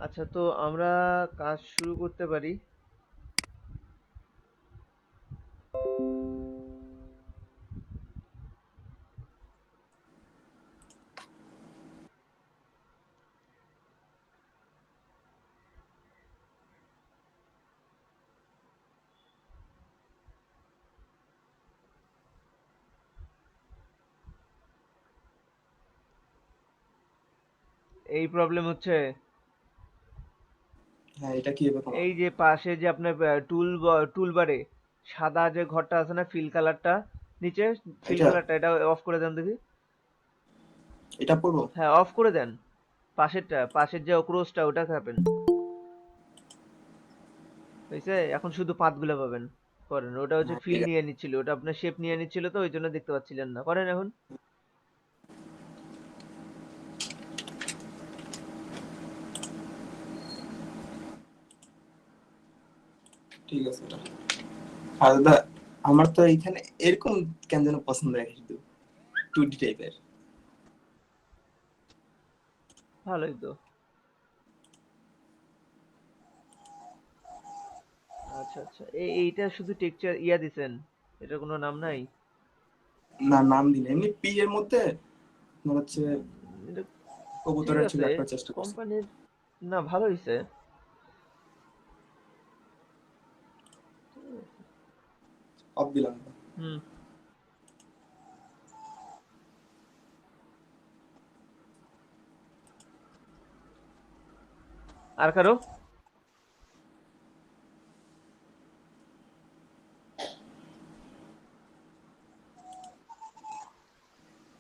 আচ্ছা, তো আমরা কাজ শুরু করতে পারি। এই প্রবলেম হচ্ছে, হ্যাঁ, এটা কি এবার এই যে পাশে যে আপনার টুল বারে সাদা যে ঘরটা আছে না, ফিল কালারটা, নিচে ফিল এটা কালারটা, এটা অফ করে দেন দেখি। এটা পড়বো? হ্যাঁ, অফ করে দেন। পাশেরটা, পাশের যে ক্রসটা ওটা খাবেন। হয়েছে, এখন শুধু পাতগুলো পাবেন। করেন, ওটা হচ্ছে হ্যাঁ, ফিল ঠিক আছে। নিয়ে নিচ্ছিল, ওটা আপনার শেপ নিয়ে নিচ্ছিল, তো ওই জন্য দেখতে পাচ্ছিলেন না। করেন এখন। ঠিক আছে এটা। আর দাদা, আমার তো এইখানে এরকম কেন যেন পছন্দ হয় শুধু 2D টাইপের। ভালোই তো। আচ্ছা আচ্ছা, এইটা শুধু টেক্সচার ইয়া দিছেন, এটা কোনো নাম নাই? না, নাম দিন এমনি পি এর মধ্যে আপনার হচ্ছে এটা ঠিক কবুতরের ছবি আছে, আঁকার চেষ্টা করছি। কোম্পানির। না, ভালো হয়েছে। অফ দিলাম। হুম। আর কারো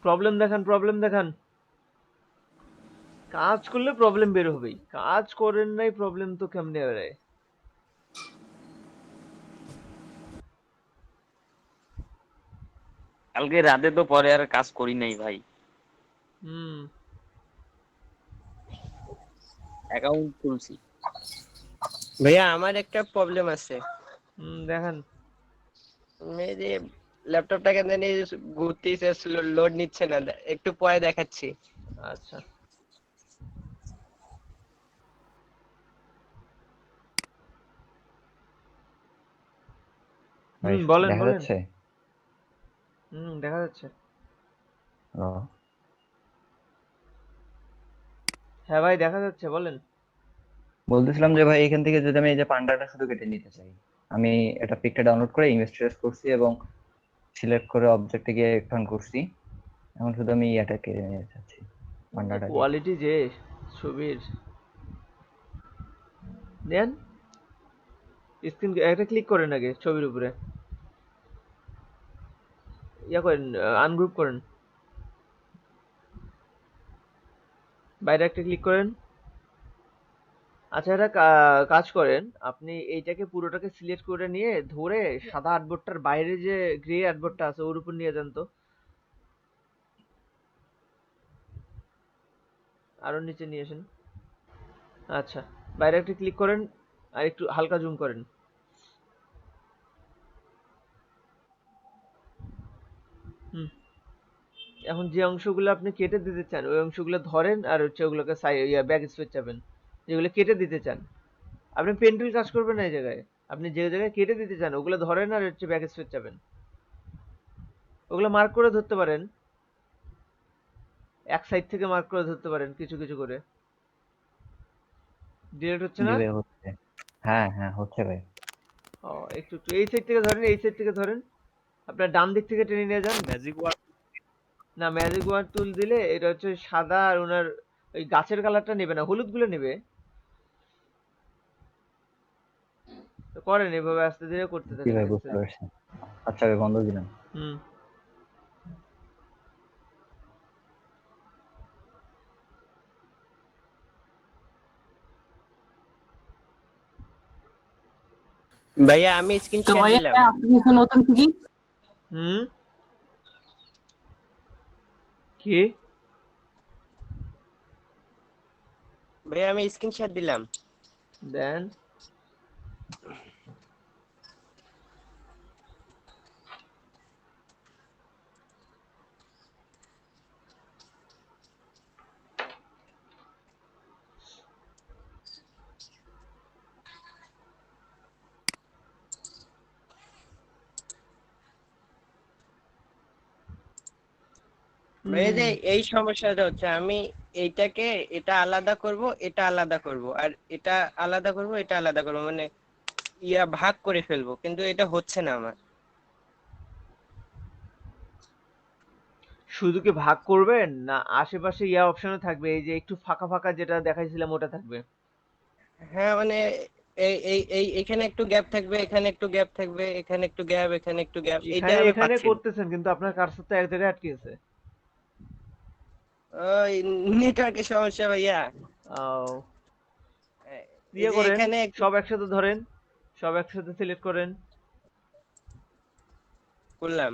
প্রবলেম দেখান, প্রবলেম দেখান। কাজ করলে প্রবলেম বের হবেই, কাজ করেন নাই প্রবলেম তো কেমনে বেরোয়? কালকে রাতে তো পরে আর কাজ করি নাই ভাই। হুম। অ্যাকাউন্ট খুলছি। ভাইয়া আমার একটা প্রবলেম আছে। হুম, দেখান। এই যে ল্যাপটপটা কেন জানি ঘুরতেছে, লোড নিচ্ছে না, একটু পরে দেখাচ্ছি। আচ্ছা। ভাই হুম, বলেন দেখা বলেন। যাচ্ছে? হুম, দেখা যাচ্ছে। ও, হ্যাঁ ভাই, দেখা যাচ্ছে, বলেন। বলতেছিলাম যে ভাই এখান থেকে যদি আমি এই যে পান্ডাটা শুধু কেটে নিতে চাই, আমি এটা পিকটা ডাউনলোড করে ইমেজ ট্রেস করছি এবং সিলেক্ট করে অবজেক্টে গিয়ে এক্সপান্ড করছি। এখন শুধু আমি এটা কেটে নিতে চাচ্ছি, পান্ডাটাকে। কোয়ালিটি যে ছবির, দেন স্ক্রিন একটা ক্লিক করেন আগে ছবির উপরে, ইয়া করেন, আনগ্রুপ করেন, বাইরে একটা ক্লিক করেন। আচ্ছা, একটা কাজ করেন, আপনি এইটাকে পুরোটাকে সিলেক্ট করে নিয়ে ধরে সাদা আর্টবোর্ডটার বাইরে যে গ্রে আর্টবোর্ডটা আছে ওর উপর নিয়ে যান তো, আরো নিচে নিয়ে আসেন। আচ্ছা, বাইরে একটা ক্লিক করেন, আর একটু হালকা জুম করেন। হুম। এখন যে অংশগুলো আপনি কেটে দিতে চান ওই অংশগুলো ধরেন, আর হচ্ছে ওগুলোকে ব্যাক স্পেস চাপেন, যেগুলো কেটে দিতে চান। আপনি পেন টুল কাজ করবেন না এই জায়গায়, আপনি যে জায়গায় কেটে দিতে চান ওগুলো ধরেন, আর হচ্ছে ব্যাক স্পেস চাপেন। ওগুলো মার্ক করে ধরতে পারেন, এক সাইড থেকে মার্ক করে ধরতে পারেন কিছু কিছু করে। ডিলেট হচ্ছে জি না? ভাই, হচ্ছে। হ্যাঁ হ্যাঁ, হচ্ছে ভাই। ও, একটু একটু এই সাইড থেকে ধরেন, এই সাইড থেকে ধরেন, আপনার ডান দিক থেকে টেনে নিয়ে যান। Magic word. না, ম্যাজিক ওয়ান টুল দিলে এটা হচ্ছে সাদা, আর ওনার ওই গাছের কালারটা নেবে না, হলুদ গুলো নেবে। তো করেন, এভাবে আস্তে ধীরে করতে জি থাকেন, ভাই, বুঝতে দেখছেন। পারছি। আচ্ছা ভাই, বন্ধ দিলাম। হুম। ভাইয়া আমি তো স্ক্রিনশট ভাইয়া দিলাম। আপনি কিছু নতুন কি? হুম। কি? ভাইয়া আমি স্ক্রিনশট দিলাম। দেন। এই যে এই সমস্যাটা হচ্ছে, আমি এইটাকে এটা আলাদা করব, এটা আলাদা করব, আর এটা আলাদা করব, এটা আলাদা করব, মানে ভাগ করে ফেলবো, কিন্তু এটা হচ্ছে না আমার। শুধু কি ভাগ করবেন, না আশেপাশে অপশনও থাকবে, এই যে একটু ফাঁকা ফাঁকা যেটা দেখাইছিলাম ওটা থাকবে? হ্যাঁ মানে এই এখানে একটু গ্যাপ থাকবে, এখানে একটু গ্যাপ থাকবে, এখানে একটু গ্যাপ, এখানে একটু গ্যাপ, এইটা এখানে আমি এখানে পাচ্ছি না। করতেছেন কিন্তু আপনার কার্সর তো এক জায়গায় আটকে আছে। ওই নেটওয়ার্কের সমস্যা ভাইয়া। আও, এই যে করেন, এখানে একটু সব একসাথে ধরেন, সব একসাথে সিলেক্ট করেন। করলাম।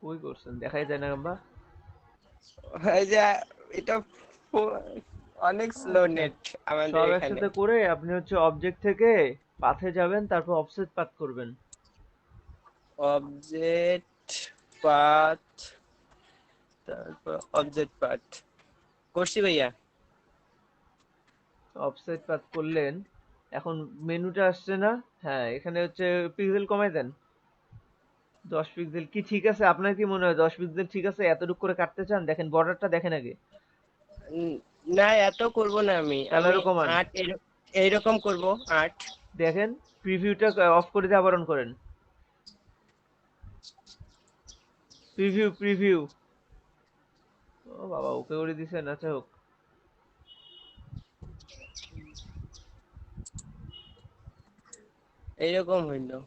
কই করছেন দেখাই যায় না গাম্বা। এই যে এটা অনেক স্লো আচ্ছা, নেট আমাদের সব এখানে। একসাথে করে আপনি হচ্ছে অবজেক্ট থেকে পাথে যাবেন, তারপর অফসেট পাথ করবেন। অবজেক্ট পাথ, তারপর অবজেক্ট পাথ করছি ভাইয়া। অফসেট পাথ করলেন, এখন মেনুটা আসছে না? হ্যাঁ, এখানে হচ্ছে পিক্সেল কমাই দেন 10 পিক্সেল। কি ঠিক আছে? আপনার কি মনে হয় 10 পিক্সেল ঠিক আছে? এতটুকু করে কাটতে চান? দেখেন বর্ডারটা দেখেন আগে। উম, না এত করব না আমি, তাহলে আমি আরো কমান। 8 এইরকম করব 8। দেখেন প্রিভিউটা অফ করে দিয়ে আবার অন করেন। Preview preview. ও বাবা, ওকে করে দিছেন, আচ্ছা হোক। এইরকম হইলো।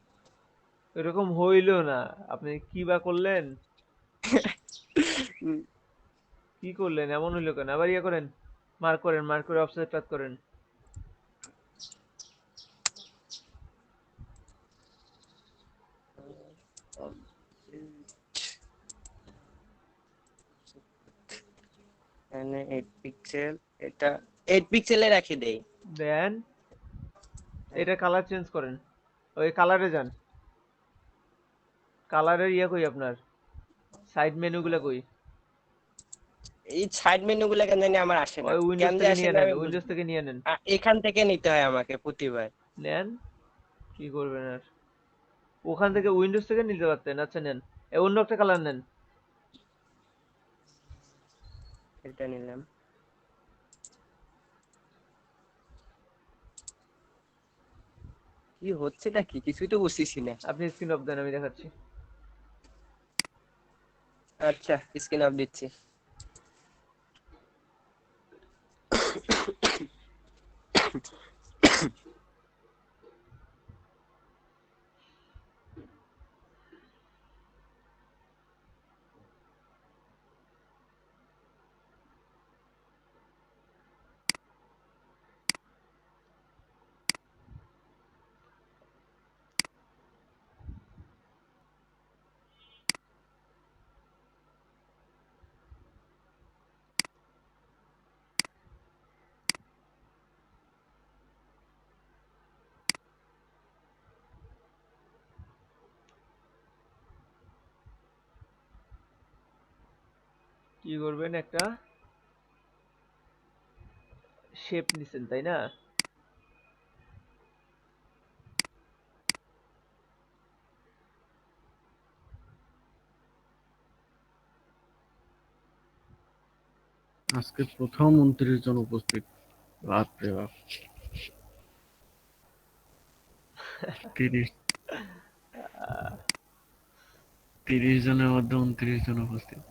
এরকম হইলো না, আপনি কি বা করলেন? উম, কি করলেন এমন হইলো কেন? আবার করেন, মার্ক করেন, মার্ক করে অফসেট পাথ করেন। এখানে 8 পিক্সেল, এটা 8 পিক্সেলে রাখি দেই। দেন এটা কালার চেঞ্জ করেন, ওই কালারে যান। কালারের কই আপনার? সাইড মেনুগুলো কই? এই সাইড মেনু গুলা কেন জানি আমার আসে না, ওই কেন উইন্ডোজ যে থেকে আসে নিয়ে না নেন, আমি উইন্ডোজ বুঝি না। থেকে নিয়ে নেন। এখান থেকে নিতে হয় আমাকে প্রতিবার। নেন, কি করবেন আর? ওখান থেকে উইন্ডোজ থেকে নিতে পারতেন। আচ্ছা নেন, অন্য একটা কালার নেন। এটা নিলাম। কি হচ্ছেটা কি, কিছুই তো বুঝতেছি না। আপনি স্ক্রিন অফ দেন, আমি দেখাচ্ছি। আচ্ছা স্ক্রিন অফ দিচ্ছি। কি করবেন, একটা শেপ নিছেন তাই না? আজকে প্রথম 29 জন উপস্থিত। বাপরে বাপ, 30 জনের মধ্যে 29 জন উপস্থিত।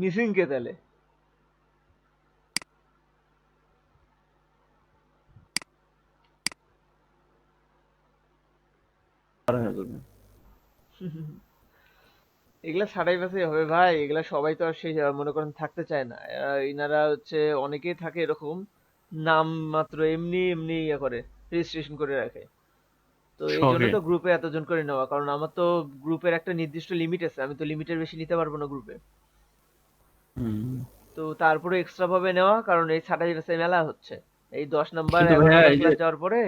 মিসিং কে তাহলে? এগুলা ছাড়াই বাছাই হবে ভাই, এগুলা সবাই তো আর সেই মনে করেন থাকতে চায় না। ইনারা হচ্ছে অনেকেই থাকে এরকম, নাম মাত্র এমনি এমনি করে রেজিস্ট্রেশন করে রাখে। তো এই জন্য শখে। তো গ্রুপে এতজন করে নেওয়া, কারণ আমার তো গ্রুপের একটা নির্দিষ্ট লিমিট আছে, আমি তো লিমিটের বেশি নিতে পারবো না গ্রুপে। হুম। তো তারপরে এক্সট্রা ভাবে নেওয়া, কারণ এই ছাটাই বাছাই মেলা হচ্ছে এই 10 নাম্বার কিন্তু 11 ভাইয়া নাম্বার এই যে ক্লাস যাওয়ার পরে।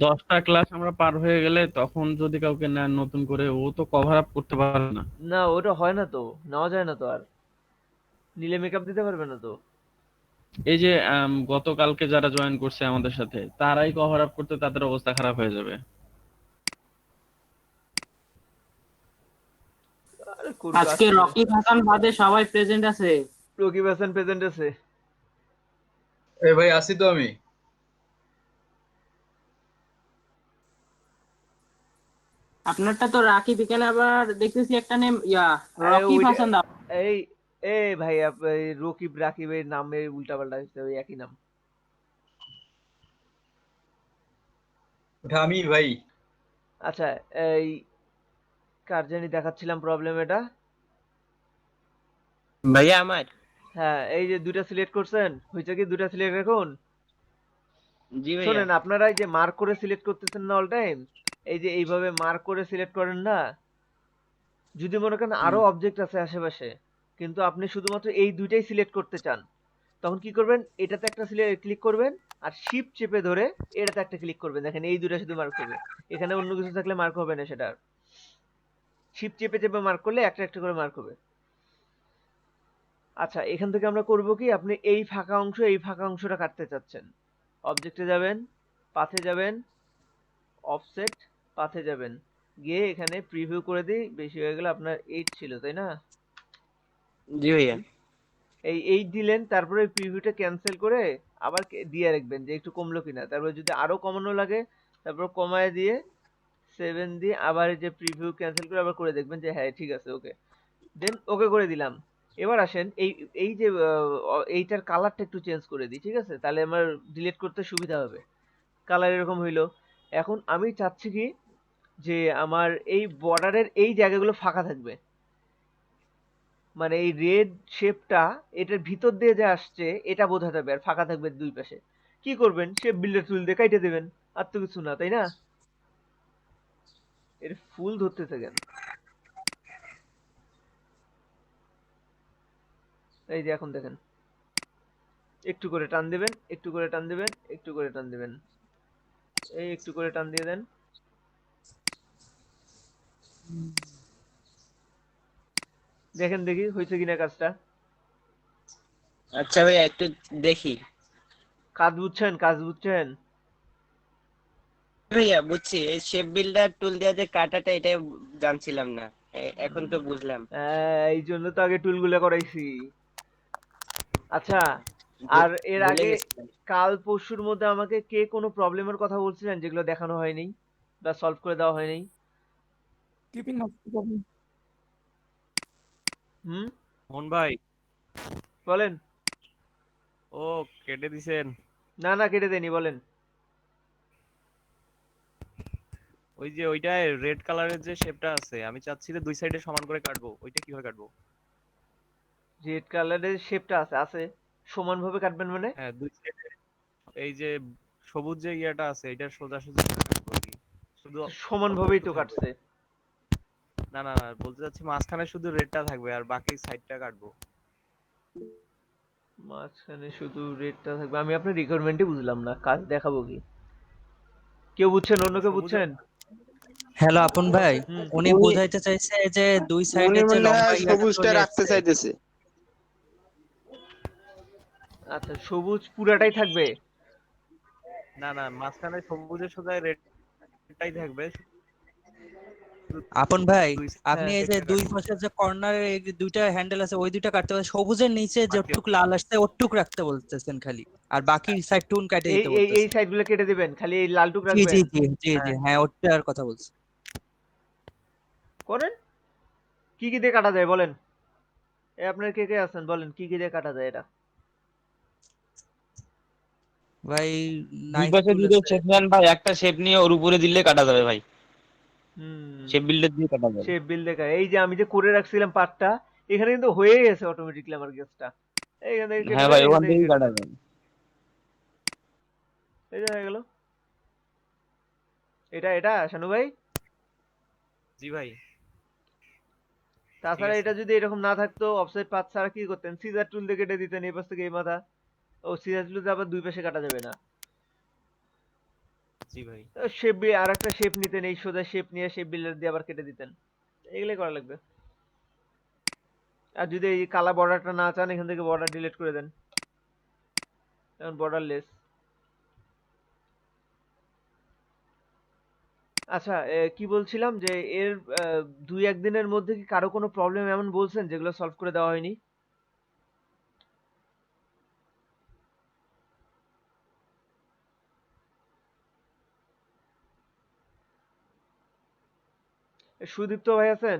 10টা ক্লাস আমরা পার হয়ে গেলে তখন যদি কাউকে নেন নতুন করে, ও তো কভার আপ করতে পারে না। না ওটা হয় না তো, নেওয়া যায় না তো আর। নিলে মেকআপ দিতে পারবে না তো। এই যে গতকালকে যারা জয়েন করছে আমাদের সাথে তারাই কভার আপ করতে তাদের অবস্থা খারাপ হয়ে যাবে। আরে করুক, আজকে আসছে। রকিব হাসান বাদে সবাই প্রেজেন্ট আছে। রকিব হাসান প্রেজেন্ট আছে। এই ভাই আছি তো আমি। আপনারটা তো রাকিব, এখানে আবার দেখতেছি একটা নেম আরে রকিব ওইটা, হাসান দা। এই এ ভাই এই রকিব রাকিবের নামের উল্টা পাল্টা হচ্ছে, ওই একই নাম। ওটা আমি ভাই। আচ্ছা, এই কার জানি দেখাচ্ছিলাম প্রবলেম এটা। ভাইয়া আমার। হ্যাঁ, এই যে দুইটা সিলেক্ট করছেন, হয়েছে কি দুইটা সিলেক্ট রাখুন। জি ভাইয়া। শোনেন, আপনারা এই যে মার্ক করে সিলেক্ট করতেছেন না অল টাইম, এই যে এইভাবে মার্ক করে সিলেক্ট করেন না, যদি মনে করেন আরো অবজেক্ট আছে আশেপাশে, কিন্তু আপনি শুধুমাত্র এই দুইটাই সিলেক্ট করতে চান, তখন কি করবেন, এটাতে একটা ক্লিক করবেন, আর শিফট চেপে ধরে এটাতে একটা ক্লিক করবেন। দেখেন এই দুইটা শুধু মার্ক হবে, এখানে অন্য কিছু থাকলে মার্ক হবে না। সেটা শিফট চেপে চেপে মার্ক করলে একটা একটা করে মার্ক হবে। আচ্ছা, এখান থেকে আমরা করব কি, আপনি এই ফাঁকা অংশ, এই ফাঁকা অংশটা কাটতে চাচ্ছেন, অবজেক্টে যাবেন, পাথে যাবেন, অফসেট, পাথে যাবেন, গিয়ে এখানে প্রিভিউ করে দিই। বেশি হয়ে গেলে, আপনার 8 ছিল তাই না? জি ভাইয়া। এই 8 দিলেন, তারপরে প্রিভিউটা ক্যান্সেল করে আবার দিয়ে রাখবেন যে একটু কমলো কিনা। তারপরে যদি আরো কমানো লাগে, তারপর কমায় দিয়ে 7 দিয়ে আবার এই যে প্রিভিউ ক্যান্সেল করে আবার করে দেখবেন যে হ্যাঁ ঠিক আছে, ওকে। দেন ওকে করে দিলাম। এবার আসেন, এই এই যে এইটার কালারটা একটু চেঞ্জ করে দিই, ঠিক আছে? তাহলে আমার ডিলিট করতে সুবিধা হবে। কালার এরকম হইলো। এখন আমি চাচ্ছি কি, যে আমার এই বর্ডারের এই জায়গাগুলো ফাঁকা থাকবে, মানে এই রেড শেপটা এটার ভিতর দিয়ে যে আসছে এটা বোঝা যাবে, আর ফাঁকা থাকবে দুই পাশে। কি করবেন, শেপ বিল্ডার টুল দিয়ে কাইটে দেবেন, আর তো কিছু না, তাই না? এর ফুল ধরতে থাকেন। এই যে এখন দেখেন, একটু করে টান দিবেন, একটু করে টান দিবেন, একটু করে টান দিবেন, এই একটু করে টান দিয়ে দেন। দেখেন দেখি হয়েছে কিনা কাজটা। আচ্ছা ভাইয়া, একটু দেখি। কাজ বুঝছেন, কাজ বুঝছেন? ভাইয়া বুঝছি, এই শেপ বিল্ডার টুল দিয়ে যে কাটাটা, এটা জানছিলাম না। এখন তো বুঝলাম। এই জন্য তো আগে টুলগুলো করাইছি। আচ্ছা, আর এর ভুলে আগে গেছিলাম। কাল পরশুর মধ্যে আমাকে কে কোনো প্রবলেমের কথা বলছিলেন যেগুলো দেখানো হয়নি বা সলভ করে দেওয়া হয়নি? হুম, মোহন ভাই, বলেন। ও কেটে দিছেন। না না, কেটে দেনি, বলেন। ওই যে ওইটায় রেড কালারের যে শেপটা আছে, আমি চাচ্ছি যে দুই সাইডে সমান করে কাটবো, ওইটা কিভাবে কাটবো? রেড কালারের শেপটা আছে, আছে সমানভাবে কাটবেন মানে? হ্যাঁ, দুই সাইডে এই যে সবুজ যে ইয়াটা আছে, এটার সোজাসুজি করে কাটবো আর কি। শুধু অল্প সমানভাবেই একটু তো থাকবে। কাটছে। না না না, বলতে চাচ্ছি মাঝখানে শুধু রেডটা থাকবে আর বাকি সাইডটা কাটবো। মাঝখানে শুধু রেডটা থাকবে, আমি আপনার রিকোয়ারমেন্টই বুঝলাম না, কাজ দেখাবো কি? কেউ বুঝছেন, অন্য কেউ সবুজের বুঝছেন? হ্যালো আপন ভাই, হুম, উনি উনি বুঝাইতে চাইছে যে দুই উনি সাইডের যে মনে লম্বা হয় ইয়াটা সবুজটা চলে রাখতে আসছে। চাইতেছে। আচ্ছা, সবুজ পুরাটাই থাকবে? না না, মাঝখানে সবুজের সোজা রেডটাই থাকবে, শুধু আপন ভাই, দুই আপনি হ্যাঁ, এই যে সাইডটা দুই কাটবো। পাশের যে কর্নারে দুইটা হ্যান্ডেল আছে ওই দুইটা কাটতে হবে, সবুজের নিচে বাকি যেটুক লাল আসছে ওটুক রাখতে বলতেছেন খালি, আর বাকি সাইড টুন কাটে এই দিতে এই এই বলতেছেন। সাইডগুলো কেটে দিবেন, খালি এই লালটুক জি জি রাখবেন। জি জি জি, হ্যাঁ হ্যাঁ ওটার কথা বলছি। করেন। কি কি দিয়ে কাটা যায় বলেন? আপনার কে কে আছেন, বলেন কি কি দিয়ে কাটা যায় এটা? ভাই দুই নাইফ পাশে টুল দুটো আছে। শেপ নেন ভাই, একটা শেপ নিয়ে ওর উপরে দিলে কাটা যাবে ভাই। হুম, শেপ বিল্ডার দিয়ে কাটা যাবে। শেপ বিল দেখা, এই যে আমি যে করে রাখছিলাম পার্টটা, এখানে কিন্তু হয়ে গেছে অটোমেটিকলি আমার গেসটা। এইখান থেকে কেটে হ্যাঁ দেন, ভাই, এখান ওখান থেকে থেকেই কেটে কাটা দেন, যাবে। এই যে হয়ে গেল। এটা এটা শানু ভাই। জি ভাই, ঠিক তাছাড়া আছে। এটা যদি এরকম না থাকতো, অফসেট পাথ ছাড়া কি করতেন? সিজার টুল দিয়ে কেটে দিতেন এই পাশ থেকে এই মাথা। ও সিজার টুল দিয়ে আবার দুই পাশে কাটা যাবে না। জি ভাই, শেপ আর একটা শেপ নিতেন, এই সোজা শেপ নিয়ে শেপ বিল্ডার দিয়ে আবার কেটে দিতেন। এগুলোই করা লাগবে। আর যদি এই কালা বর্ডারটা না চান এখান থেকে বর্ডার ডিলিট করে দেন, এখন বর্ডারলেস। আচ্ছা, কি বলছিলাম যে এর 2-1 দিনের মধ্যে কি কারো কোনো প্রবলেম এমন বলছেন যেগুলো সলভ করে দেওয়া হয়নি? সুদীপ্ত ভাই আছেন?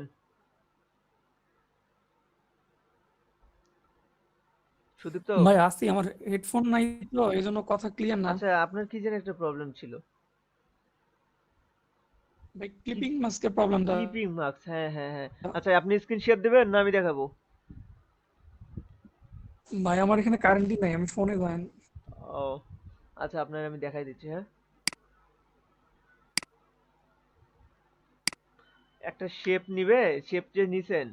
সুদীপ্ত ভাই আসি, আমার হেডফোন নাই তো এই জন্য কথা ক্লিয়ার না। আচ্ছা, আপনার কি যেন একটা প্রবলেম ছিল? ভাই ক্লিপিং মাস্কের প্রবলেমটা। ক্লিপিং মার্কস, হ্যাঁ হ্যাঁ হ্যাঁ। আচ্ছা, আপনি স্ক্রিন শেয়ার দেবেন না আমি দেখাবো? ভাই আমার এখানে কারেন্টই নাই, আমি ফোনে জয়েন। ও আচ্ছা, আপনার আমি দেখাই দিচ্ছি। হ্যাঁ, একটা শেপ নিবে, শেপ যে নিছেন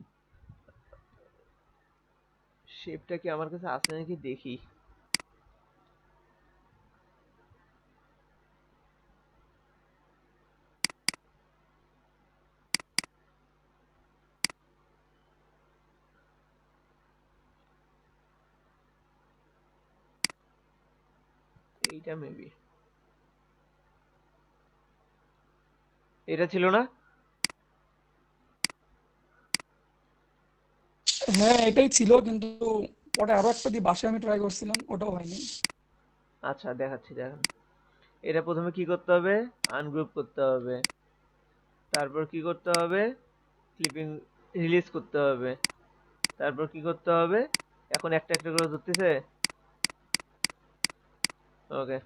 শেপটা কি আমার কাছে আছে নাকি দেখি। এইটা মেবি এটা ছিল না। হ্যাঁ এটাই ছিল, কিন্তু পরে আরো একটা দিয়ে বাসায় আমি ট্রাই করছিলাম, ওটাও হয়নি। আচ্ছা, দেখাচ্ছি, দেখেন। এটা প্রথমে কি করতে হবে? আনগ্রুপ করতে হবে, তারপর কি করতে হবে? ক্লিপিং রিলিজ করতে হবে, তারপর কি করতে হবে? এখন একটা একটা করে ধরতেছে। ওকে,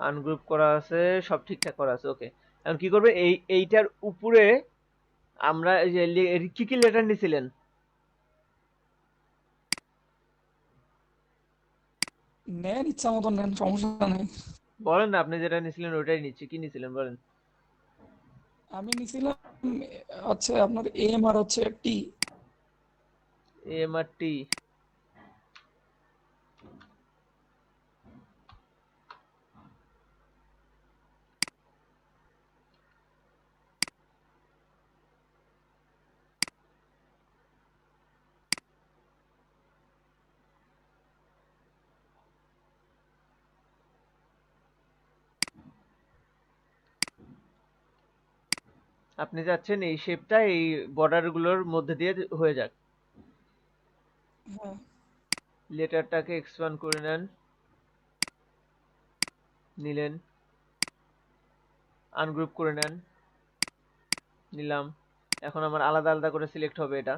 আনগ্রুপ করা আছে, সব ঠিকঠাক করা আছে। ওকে, এখন কি করবে? এইটার উপরে আমরা এই যে কি কি লেটার নিছিলেন? নেন ইচ্ছা মতন নেন, সমস্যা নেই। বলেন না, আপনি যেটা নিছিলেন ওটাই নিচ্ছি। কি নিছিলেন বলেন? আমি নিছিলাম হচ্ছে আপনার এম আর হচ্ছে টি। এম আর টি। আপনি চাচ্ছেন এই শেপটা এই বর্ডার গুলোর মধ্যে দিয়ে হয়ে যাক। হ্যাঁ লেটারটাকে এক্সপ্যান্ড করে নেন, নিলেন। আনগ্রুপ করে নেন, নিলাম। এখন আমার আলাদা আলাদা করে সিলেক্ট হবে এটা।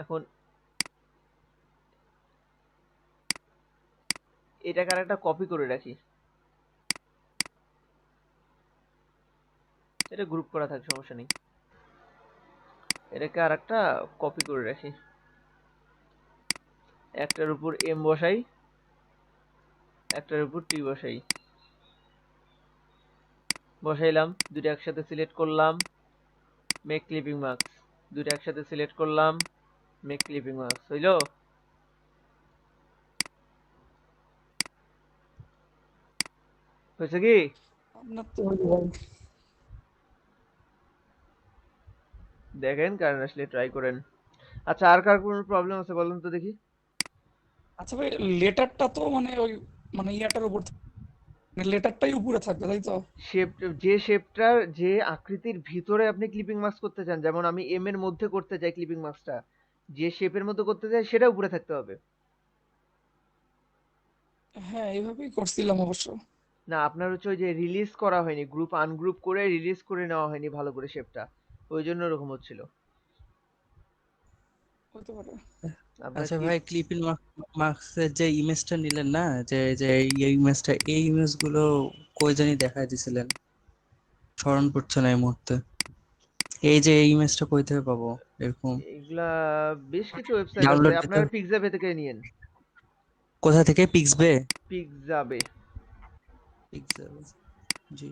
এখন এটাকে আরেকটা কপি করে রাখি, এটা গ্রুপ করা থাকে, সমস্যা নেই। এটাকে আরেকটা কপি করে রাখি, একটার উপর এম বসাই, একটার উপর টি বসাই। বসাইলাম, দুটো একসাথে সিলেক্ট করলাম, মেক ক্লিপিং মার্কস। দুটো একসাথে সিলেক্ট করলাম, মেক ক্লিপিং মার্কস। হইলো? হয়েছে কি? আপনার তো হলো ভাই। দেখেন, কারণ আসলে ট্রাই করেন। আচ্ছা, আর কার কোনো প্রবলেম আছে বলেন তো দেখি। আচ্ছা ভাই লেটারটা তো মানে ওই মানে ইয়াটার উপর লেটারটাই উপরে থাকবে তাই তো? শেপ, যে শেপটার যে আকৃতির ভিতরে আপনি ক্লিপিং মাস্ক করতে চান, যেমন আমি এম এর মধ্যে করতে চাই ক্লিপিং মাস্কটা, যে শেপের মধ্যে করতে চাই সেটা উপরে থাকতে হবে। হ্যাঁ এইভাবেই করছিলাম অবশ্য। না, আপনার হচ্ছে ওই যে রিলিজ করা হয়নি, গ্রুপ আনগ্রুপ করে রিলিজ করে নেওয়া হয়নি ভালো করে শেপটা, ওই জন্য এরকম হচ্ছিল। হতে পারে। আপনার আচ্ছা কি ভাই, ক্লিপিং মার্কসের যে ইমেজটা নিলেন না, যে যে এই ইমেজটা, এই ইমেজ গুলো কই জানি দেখাই দিছিলেন, স্মরণ পড়ছে না এই মুহূর্তে। এই যে এই ইমেজটা কই থেকে পাবো এরকম? এগুলা বেশ কিছু ওয়েবসাইট আছে, ডাউনলোড দিতে আপনারা পিক্সাবে থেকে নিয়েন। কোথা থেকে? পিক্সবে? পিক্সাবে, পিক্সবে, জি।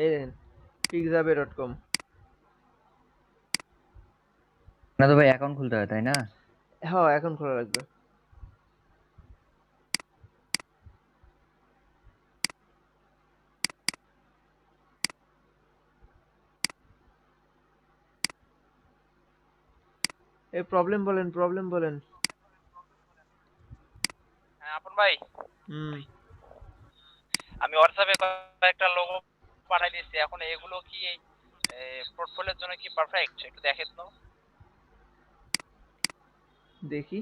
এই দেখেন, pixabe.com। না তো ভাই অ্যাকাউন্ট খুলতে হয় তাই না? হ্যাঁ, এখন খোলা লাগবে। এই প্রবলেম বলেন। হ্যাঁ আপন ভাই, হুম। আমি হোয়াটসঅ্যাপে কয়েকটা লোগো পাঠাই দিয়েছি, এখন এগুলো কি পোর্টফোলিওর জন্য কি পারফেক্ট? একটু দেখেন তো। দেখি।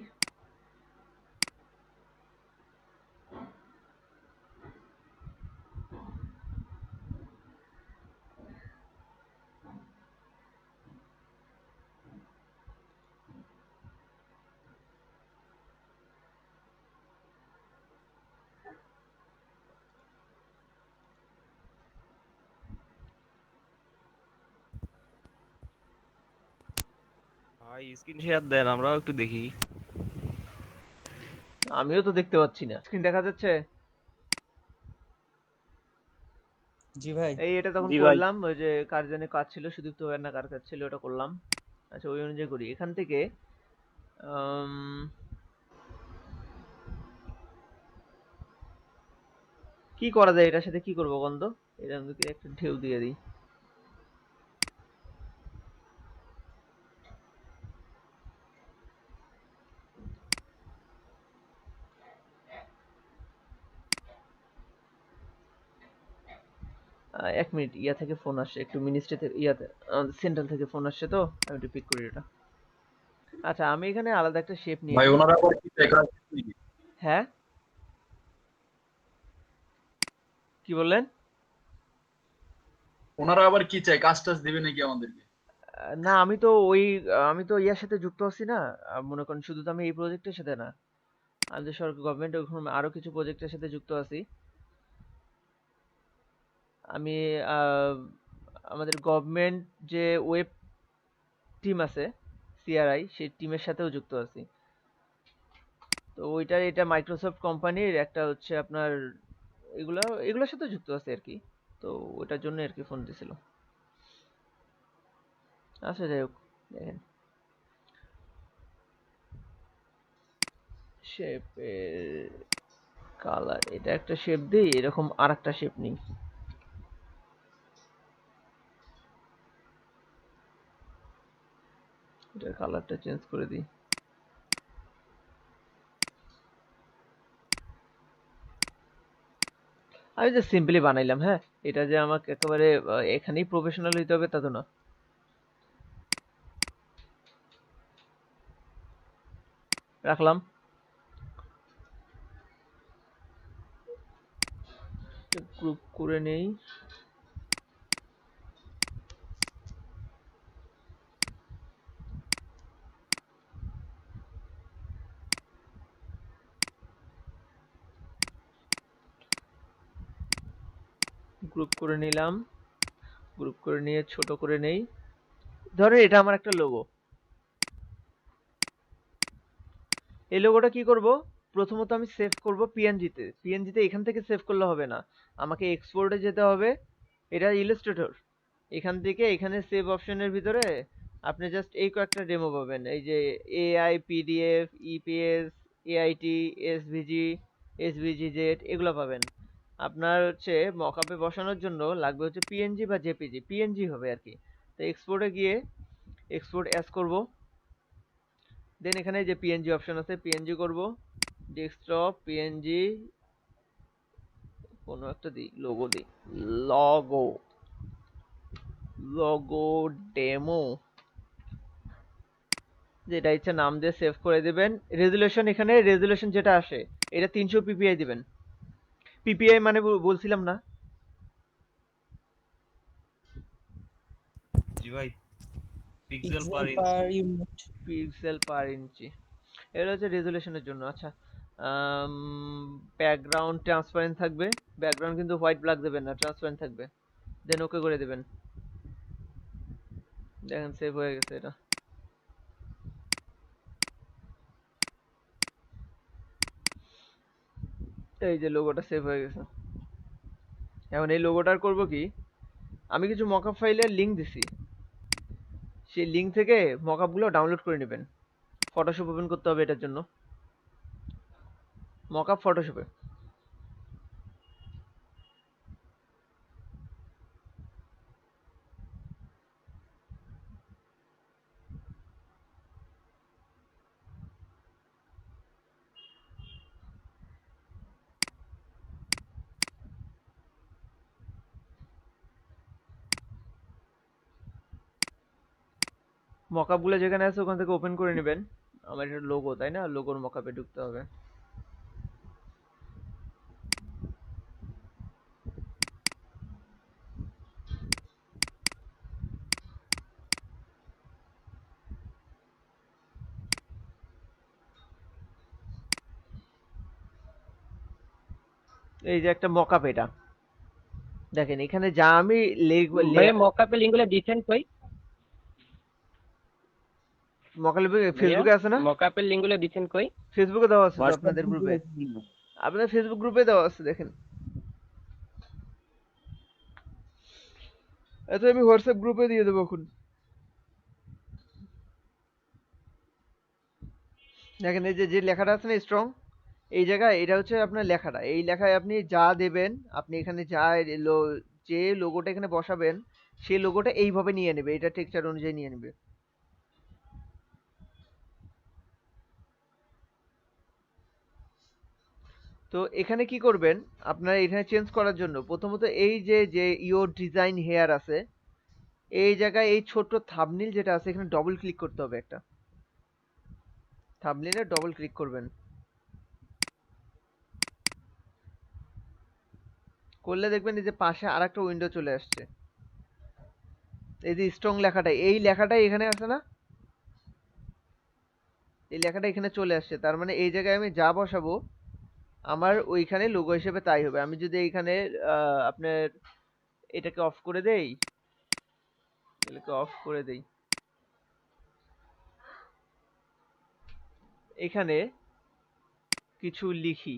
ভাই স্ক্রিন শেয়ার দেন, আমরাও একটু দেখি। আমিও তো দেখতে পাচ্ছি না। স্ক্রিন দেখা যাচ্ছে? জি ভাই। এই এটা তখন জি ভাই। করলাম, ওই যে কার জানি কাজ ছিল, সুদীপ্ত ভাইয়ের না কার কাজ ছিল, ওটা করলাম। আচ্ছা, ওই অনুযায়ী করি। এখান থেকে আম, কি করা যায়, এটার সাথে কি করবো গন্ধ? এটার মধ্যে একটা ঢেউ দিয়ে দিই। এক মিনিট, ইয়া থেকে ফোন আসছে, একটু মিনিস্ট্রি থেকে, ইয়াতে সেন্ট্রাল থেকে ফোন আসছে, তো আমি একটু পিক করি এটা। আচ্ছা, আমি এখানে আলাদা একটা শেপ নিয়ে ভাই নিই। ওনারা আবার কি চাই, কাজ নাকি? হ্যাঁ, কি বললেন? ওনারা আবার কি চাই, কাজ টাজ দিবে নাকি আমাদেরকে? না, আমি তো ইয়ার সাথে যুক্ত আছি না। মনে করেন শুধু তো আমি এই প্রজেক্টের সাথে না, আমি যে সরকার গভর্নমেন্ট আরো কিছু প্রজেক্টের সাথে যুক্ত আছি। আমি আহ, আমাদের গভর্নমেন্ট যে ওয়েব টিম আছে, সিআরআই, সেই টিমের সাথেও যুক্ত আছি। তো এটা মাইক্রোসফট কোম্পানির একটা হচ্ছে আপনার, এগুলোর সাথে যুক্ত আছে আর কি। তো ওটার জন্য আর কি ফোন দিছিল। আচ্ছা, যাই হোক, দেখেন শেপের কালার, এটা একটা শেপ দিই, এরকম আর একটা শেপ নিই। এটার কালারটা চেঞ্জ করে দিই। আমি যে সিম্পলি বানাইলাম, হ্যাঁ। এটা যে আমাকে একেবারে এখানেই প্রফেশনাল হইতে হবে তা তো না। রাখলাম। গ্রুপ করে নেই। গ্রুপ করে নিলাম। গ্রুপ করে নিয়ে ছোট করে নেই। ধরেন এটা আমার একটা লোগো। এই লোগোটা কি করব? প্রথমত আমি সেভ করব পিএনজি তে। পিএনজি তে এখান থেকে সেভ করলে হবে না, আমাকে এক্সপোর্টে যেতে হবে। এটা ইলাস্ট্রেটর। এখান থেকে এখানে সেভ অপশনের ভিতরে আপনি জাস্ট এই কয়েকটা ডেমো পাবেন, এই যে AI, PDF, EPS, AIT, SVG, SVGZ, এগুলো পাবেন। আপনার হচ্ছে মকআপে বসানোর জন্য লাগবে হচ্ছে পিএনজি বা জেপিজি। পিএনজি হবে আর কি। তো এক্সপোর্টে গিয়ে এক্সপোর্ট অ্যাজ করব। দেন এখানে যে পিএনজি অপশন আছে, পিএনজি করব। ডেস্কটপ পিএনজি, কোনো একটা দিই, লোগো দিই। লগো, লগো ডেমো, যেটা ইচ্ছা নাম দিয়ে সেভ করে দিবেন। রেজুলেশন, এখানে রেজুলেশন যেটা আসে, এটা 300 পিপিআই দিবেন। পিপিআই মানে বলছিলাম না? জি ভাই, পিক্সেল পিক্সেল পার পার ইঞ্চি। ইউনিট। পিক্সেল পার ইঞ্চি। এটা হচ্ছে রেজুলেশনের জন্য। আচ্ছা, ব্যাকগ্রাউন্ড ট্রান্সপারেন্ট থাকবে। ব্যাকগ্রাউন্ড কিন্তু হোয়াইট ব্ল্যাক দেবেন না, ট্রান্সপারেন্ট থাকবে। দেন ওকে করে দিবেন। দেখেন সেভ হয়ে গেছে এটা। এই যে লোগোটা সেভ হয়ে গেছে। এখন এই লোগোটার করব কি, আমি কিছু মকআপ ফাইলের লিংক দিছি, সেই লিংক থেকে মকআপ গুলো ডাউনলোড করে নেবেন। ফটোশপ ওপেন করতে হবে এটার জন্য। মকআপ ফটোশপে। মকআপ গুলো যেখানে আছে ওখান থেকে ওপেন করে নেবেন। আমার এটা লোগো, তাই না? লোগোর মকআপে ঢুকতে হবে। এই যে একটা মকআপ, এটা দেখেন এখানে যা আমি ভাইয়া মকআপের লিঙ্কগুলো দিচ্ছেন কই? মকআপে ভাইয়া ফেসবুকে আছে না? মকআপের লিঙ্কগুলো দিচ্ছেন কই? ফেসবুকে দেওয়া আছে তো আপনাদের গ্রুপে। আপনাদের ফেসবুক গ্রুপে দেওয়া আছে, দেখেন। আচ্ছা আমি হোয়াটসঅ্যাপ গ্রুপে দিয়ে দেবো এখন। দেখেন এই যে লেখাটা আছে না স্ট্রং, এই জায়গায় এটা হচ্ছে আপনার লেখাটা। এই লেখায় আপনি যা দেবেন, আপনি এখানে যা যে লোগোটা এখানে বসাবেন সেই লোগোটা এইভাবে নিয়ে নেবে, এটা টেক্সচার অনুযায়ী নিয়ে নেবে। তো এখানে কি করবেন, আপনার এখানে চেঞ্জ করার জন্য প্রথমত এই যে ইওর ডিজাইন হেয়ার আছে, এই জায়গায় এই ছোট্ট থাম্বনেইল যেটা আছে এখানে ডবল ক্লিক করতে হবে। একটা থাম্বনেইলে ডবল ক্লিক করবেন, করলে দেখবেন এই যে পাশে আরেকটা উইন্ডো চলে আসছে। এই যে স্ট্রং লেখাটা, এই লেখাটাই এখানে আছে না, এই লেখাটা এখানে চলে আসছে। তার মানে এই জায়গায় আমি যা বসাবো আমার ওইখানে লোগো হিসেবে তাই হবে। আমি যদি এইখানে আপনার এটাকে অফ করে দেই, এটাকে অফ করে দেই, এখানে কিছু লিখি,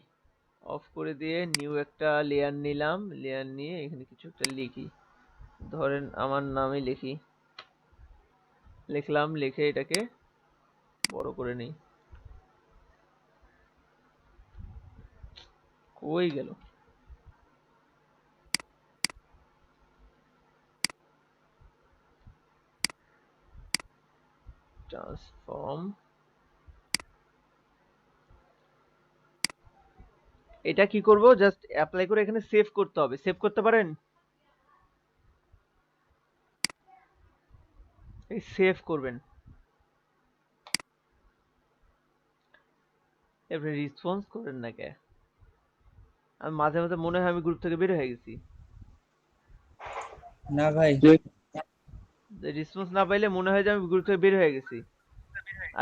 অফ করে দিয়ে নিউ একটা লেয়ার নিলাম, লেয়ার নিয়ে এখানে কিছু একটা লিখি, ধরেন আমার নামই লিখি, লিখলাম, লিখে এটাকে বড় করে নেই। কই গেল? ট্রান্সফর্ম, এটা কি করব, জাস্ট অ্যাপ্লাই করে এখানে সেভ করতে হবে। সেভ করতে পারেন? এই সেভ করবেন, এবারে রেসপন্স করেন না কে? আমি মাঝে মাঝে মনে হয় আমি গ্রুপ থেকে বের হয়ে গেছি। না ভাই, রেসপন্স না পাইলে মনে হয় যে আমি গ্রুপ থেকে বের হয়ে গেছি।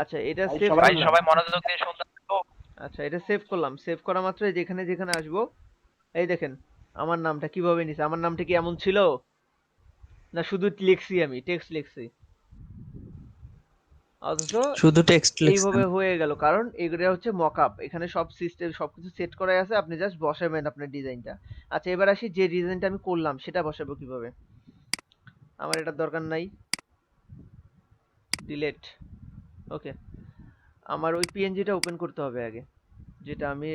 আচ্ছা এটা সেভ ভাই করলাম। সবাই মনোযোগ দিয়ে শুনতে থাকো। আচ্ছা এটা সেভ করলাম। সেভ করা মাত্র যেখানে যেখানে আসবো, এই দেখেন আমার নামটা কিভাবে নিছে। আমার নামটা কি এমন ছিল, না শুধু লিখছি, আমি টেক্সট লিখছি, অথচ শুধু টেক্সট লিখছেন? এইভাবে হয়ে গেল কারণ এগুলো হচ্ছে মকআপ। এখানে সব সিস্টেম সবকিছু সেট করাই আছে, আপনি জাস্ট বসাবেন আপনার ডিজাইনটা। আচ্ছা এবার আসি যে ডিজাইনটা আমি করলাম সেটা বসাবো কিভাবে। আমার এটার দরকার নাই, ডিলেট। ওকে, আমার ওই পিএনজিটা ওপেন করতে হবে আগে, যেটা আমি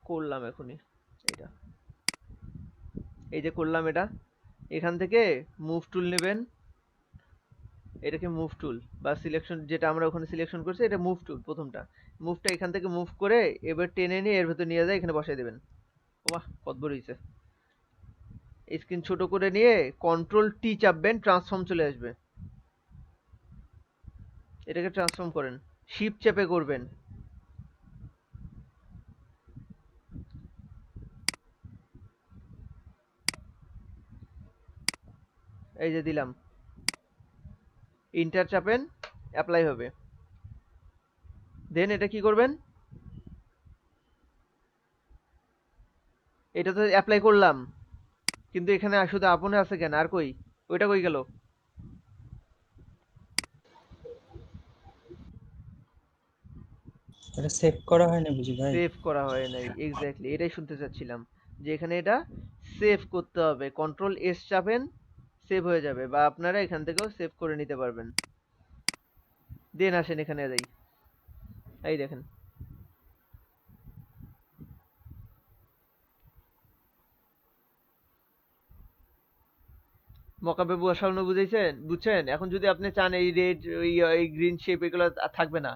করলাম এখনই। এটা এই যে করলাম, এটা এখান থেকে মুভ টুল নেবেন, এটাকে মুভ টুল বা সিলেকশন, যেটা আমরা ওখানে সিলেকশন করছি এটা মুভ টুল। প্রথমটা মুভটা এখান থেকে মুভ করে এবার টেনে নিয়ে এর ভেতর নিয়ে যায়, এখানে বসাই দেবেন। বাহ কত বড় হয়েছে। স্ক্রিন ছোট করে নিয়ে কন্ট্রোল টি চাপবেন, ট্রান্সফর্ম চলে আসবে। এটাকে ট্রান্সফর্ম করেন, শিফট চেপে করবেন। এই যে দিলাম, ইন্টার চাপেন, অ্যাপ্লাই হবে। দেন এটা কি করবেন, এটা তো অ্যাপ্লাই করলাম, কিন্তু এখানে শুধু আপনে আছে কেন, আর কই, ওইটা কই গেল? এটা সেভ করা হয় না বুঝি ভাই? সেভ করা হয় নাই, এক্স্যাক্টলি এটাই শুনতে চাচ্ছিলাম, যে এখানে এটা সেভ করতে হবে। কন্ট্রোল এস চাপেন, সেভ হয়ে যাবে, বা আপনারা এখান থেকেও সেভ করে নিতে পারবেন। দেন আসেন এখানে যাই, এই দেখেন মকাপে বসানো, বুঝছেন? এখন যদি আপনি চান এই রেড এই গ্রিন শেপ এগুলো আর থাকবে না,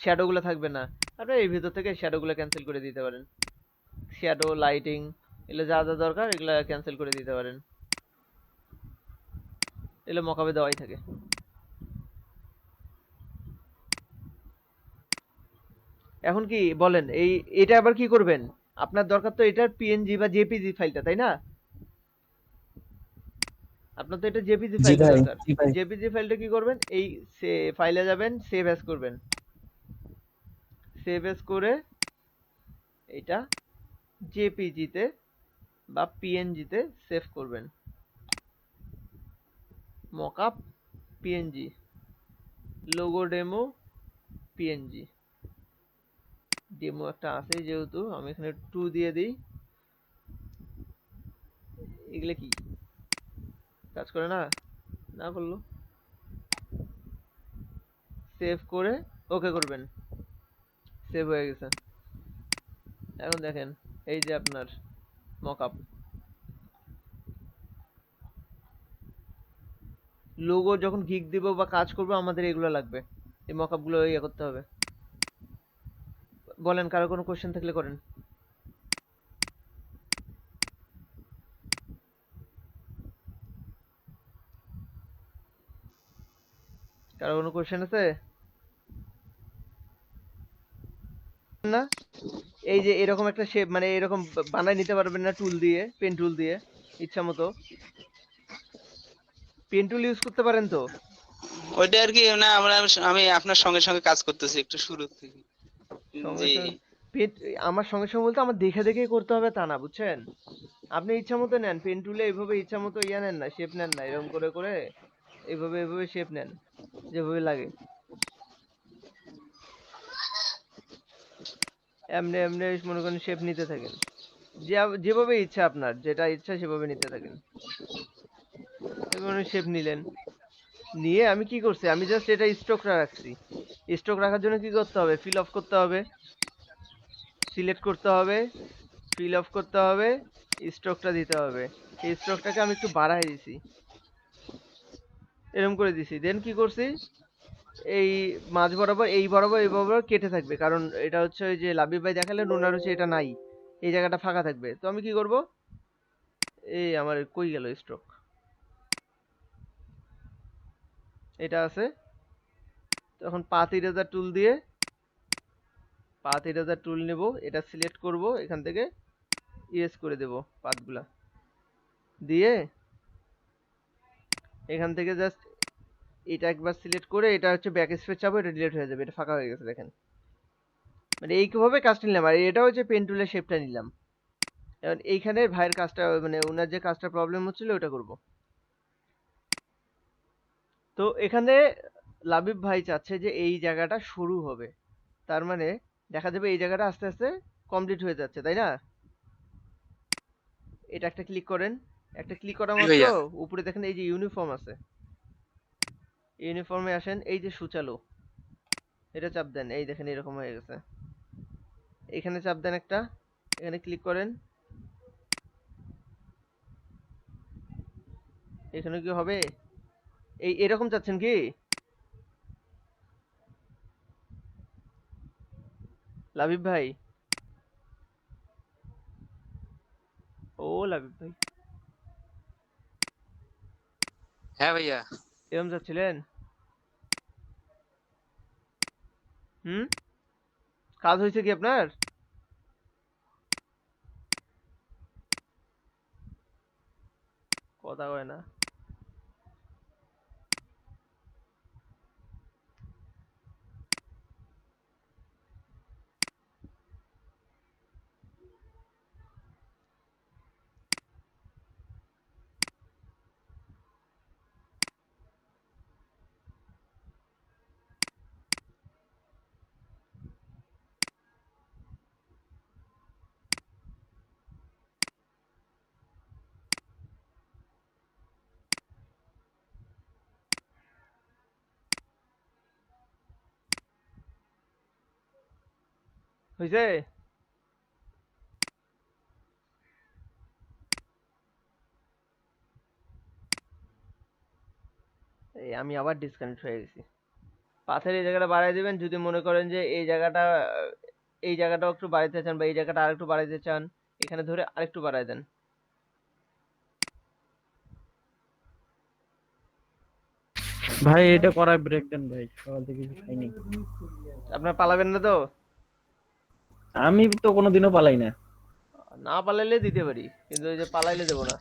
শ্যাডো গুলো থাকবে না, আপনারা এই ভিতর থেকে শ্যাডো গুলো ক্যান্সেল করে দিতে পারেন। শ্যাডো, লাইটিং, এগুলো যা যা দরকার এগুলো ক্যান্সেল করে দিতে পারেন, এগুলো মকাপে দেওয়াই থাকে। এখন কি বলেন, এটা আবার কি করবেন? আপনার দরকার তো এটার পিএনজি বা জেপিজি ফাইলটা, তাই না? আপনার তো এটা জেপিজি জি ফাইলটা ভাই, দরকার। জি ভাই। জেপিজি ফাইলটা কি করবেন, এই ফাইলে যাবেন, সেভ অ্যাজ করবেন। সেভ অ্যাজ করে এটা জেপিজিতে বা পিএনজিতে সেভ করবেন। Mockup PNG, logo demo PNG. Demo একটা আছে যেহেতু, আমি এখানে 2 দিয়ে দিই। এগুলো কি কাজ করে না? না করলো। সেভ করে ওকে করবেন। সেভ হয়ে গেছে। এখন দেখেন, এই যে আপনার মকআপ। লোগো যখন গিগ দিব বা কাজ করব, আমাদের এগুলো লাগবে, এই মকআপ গুলো ইয়ে করতে হবে। বলেন, কারো কোনো কোশ্চেন থাকলে করেন। কারো কোনো কোশ্চেন আছে? না, এই যে এরকম একটা শেপ, মানে এরকম বানায় নিতে পারবেন না টুল দিয়ে, পেন টুল দিয়ে ইচ্ছা মতো? পেন টুল ইউজ করতে পারেন তো? ওইটা আর কি না, আমি আপনার সঙ্গে সঙ্গে কাজ করতেছি একটু শুরু থেকে। সঙ্গে জি। সঙ্গে আমার সঙ্গে সঙ্গে বলতে আমার দেখে দেখেই করতে হবে তা না, বুঝছেন? আপনি ইচ্ছা মতো নেন পেন টুলে, এইভাবে ইচ্ছা মতো ইয়া নেন না, শেপ নেন না, এরকম করে করে এইভাবে এইভাবে শেপ নেন যেভাবে লাগে। এমনি এমনি মনে করেন শেপ নিতে থাকেন, যেভাবে ইচ্ছা, আপনার যেটা ইচ্ছা সেভাবে নিতে থাকেন। এভাবে শেপ নিলেন, নিয়ে আমি কি করছি, আমি জাস্ট এটা স্টক রাখছি। স্টক রাখার জন্য কি করতে হবে, ফিল অফ করতে হবে, সিলেক্ট করতে হবে, ফিল অফ করতে হবে, স্ট্রোকটা দিতে হবে। এই স্ট্রোকটাকে আমি একটু বাড়াই দিছি, এরকম করে দিছি। দেন কি করছি, এই মাঝ বরাবর এই বরাবর এই বরাবর কেটে থাকবে, কারণ এটা হচ্ছে ওই যে লাবিব ভাই দেখালেন ওনার হচ্ছে এটা নাই, এই জায়গাটা ফাঁকা থাকবে। তো আমি কি করব, এই আমার কই গেল স্ট্রোক, এটা আছে। তখন পাথ ইরেজার টুল দিয়ে পাথ ইরেজার টুল নেব, এটা সিলেক্ট করব, এখান থেকে ইরেজ করে দেব পাথগুলা দিয়ে, এখান থেকে জাস্ট এটা একবার সিলেক্ট করে এটা হচ্ছে ব্যাক স্পেস চাপো, এটা ডিলিট হয়ে যাবে, এটা ফাঁকা হয়ে গেছে দেখেন। মানে এইভাবে কাজটা নিলাম, আর এটা হচ্ছে পেন টুলের শেপটা নিলাম। এখন এইখানে ভাইয়ের কাজটা, মানে ওনার যে কাজটা প্রবলেম হচ্ছিল ওটা করব। তো এখানে লাবিব ভাই চাচ্ছে যে এই জায়গাটা শুরু হবে, তার মানে দেখা যাবে এই জায়গাটা আস্তে আস্তে কমপ্লিট হয়ে যাচ্ছে, তাই না? এটা একটা ক্লিক করেন, একটা ক্লিক করা জি মাত্র ভাইয়া। উপরে দেখেন এই যে ইউনিফর্ম আছে, ইউনিফর্মে আসেন, এই যে সূচালো, এটা চাপ দেন, এই দেখেন এরকম হয়ে গেছে। এখানে চাপ দেন একটা, এখানে ক্লিক করেন, এখানে কি হবে, এরকম চাচ্ছেন কি লাবিব ভাই? ও লাবিব ভাই, হ্যাঁ ভাইয়া। এরকম চাচ্ছিলেন? হুম, কাজ হয়েছে কি আপনার? কথা কয় না। হয়েছে? এই আমি আবার ডিসকানেক্ট হয়ে গেছি। পাথের এই জায়গাটা বাড়াই দিবেন, যদি মনে করেন যে এই জায়গাটাও একটু বাড়াইতে চান, বা এই জায়গাটা আরেকটু বাড়াইতে চান, এখানে ধরে আরেকটু বাড়াই দেন। ভাই এটা করায় ব্রেক দেন ভাই, সকাল থেকে কিছু খাইনি। আপনার পালাবেন না তো? আমি তো কোনোদিনও পালাই না। না পালাইলে দিতে পারি, কিন্তু ওই যে পালাইলে দেবো না।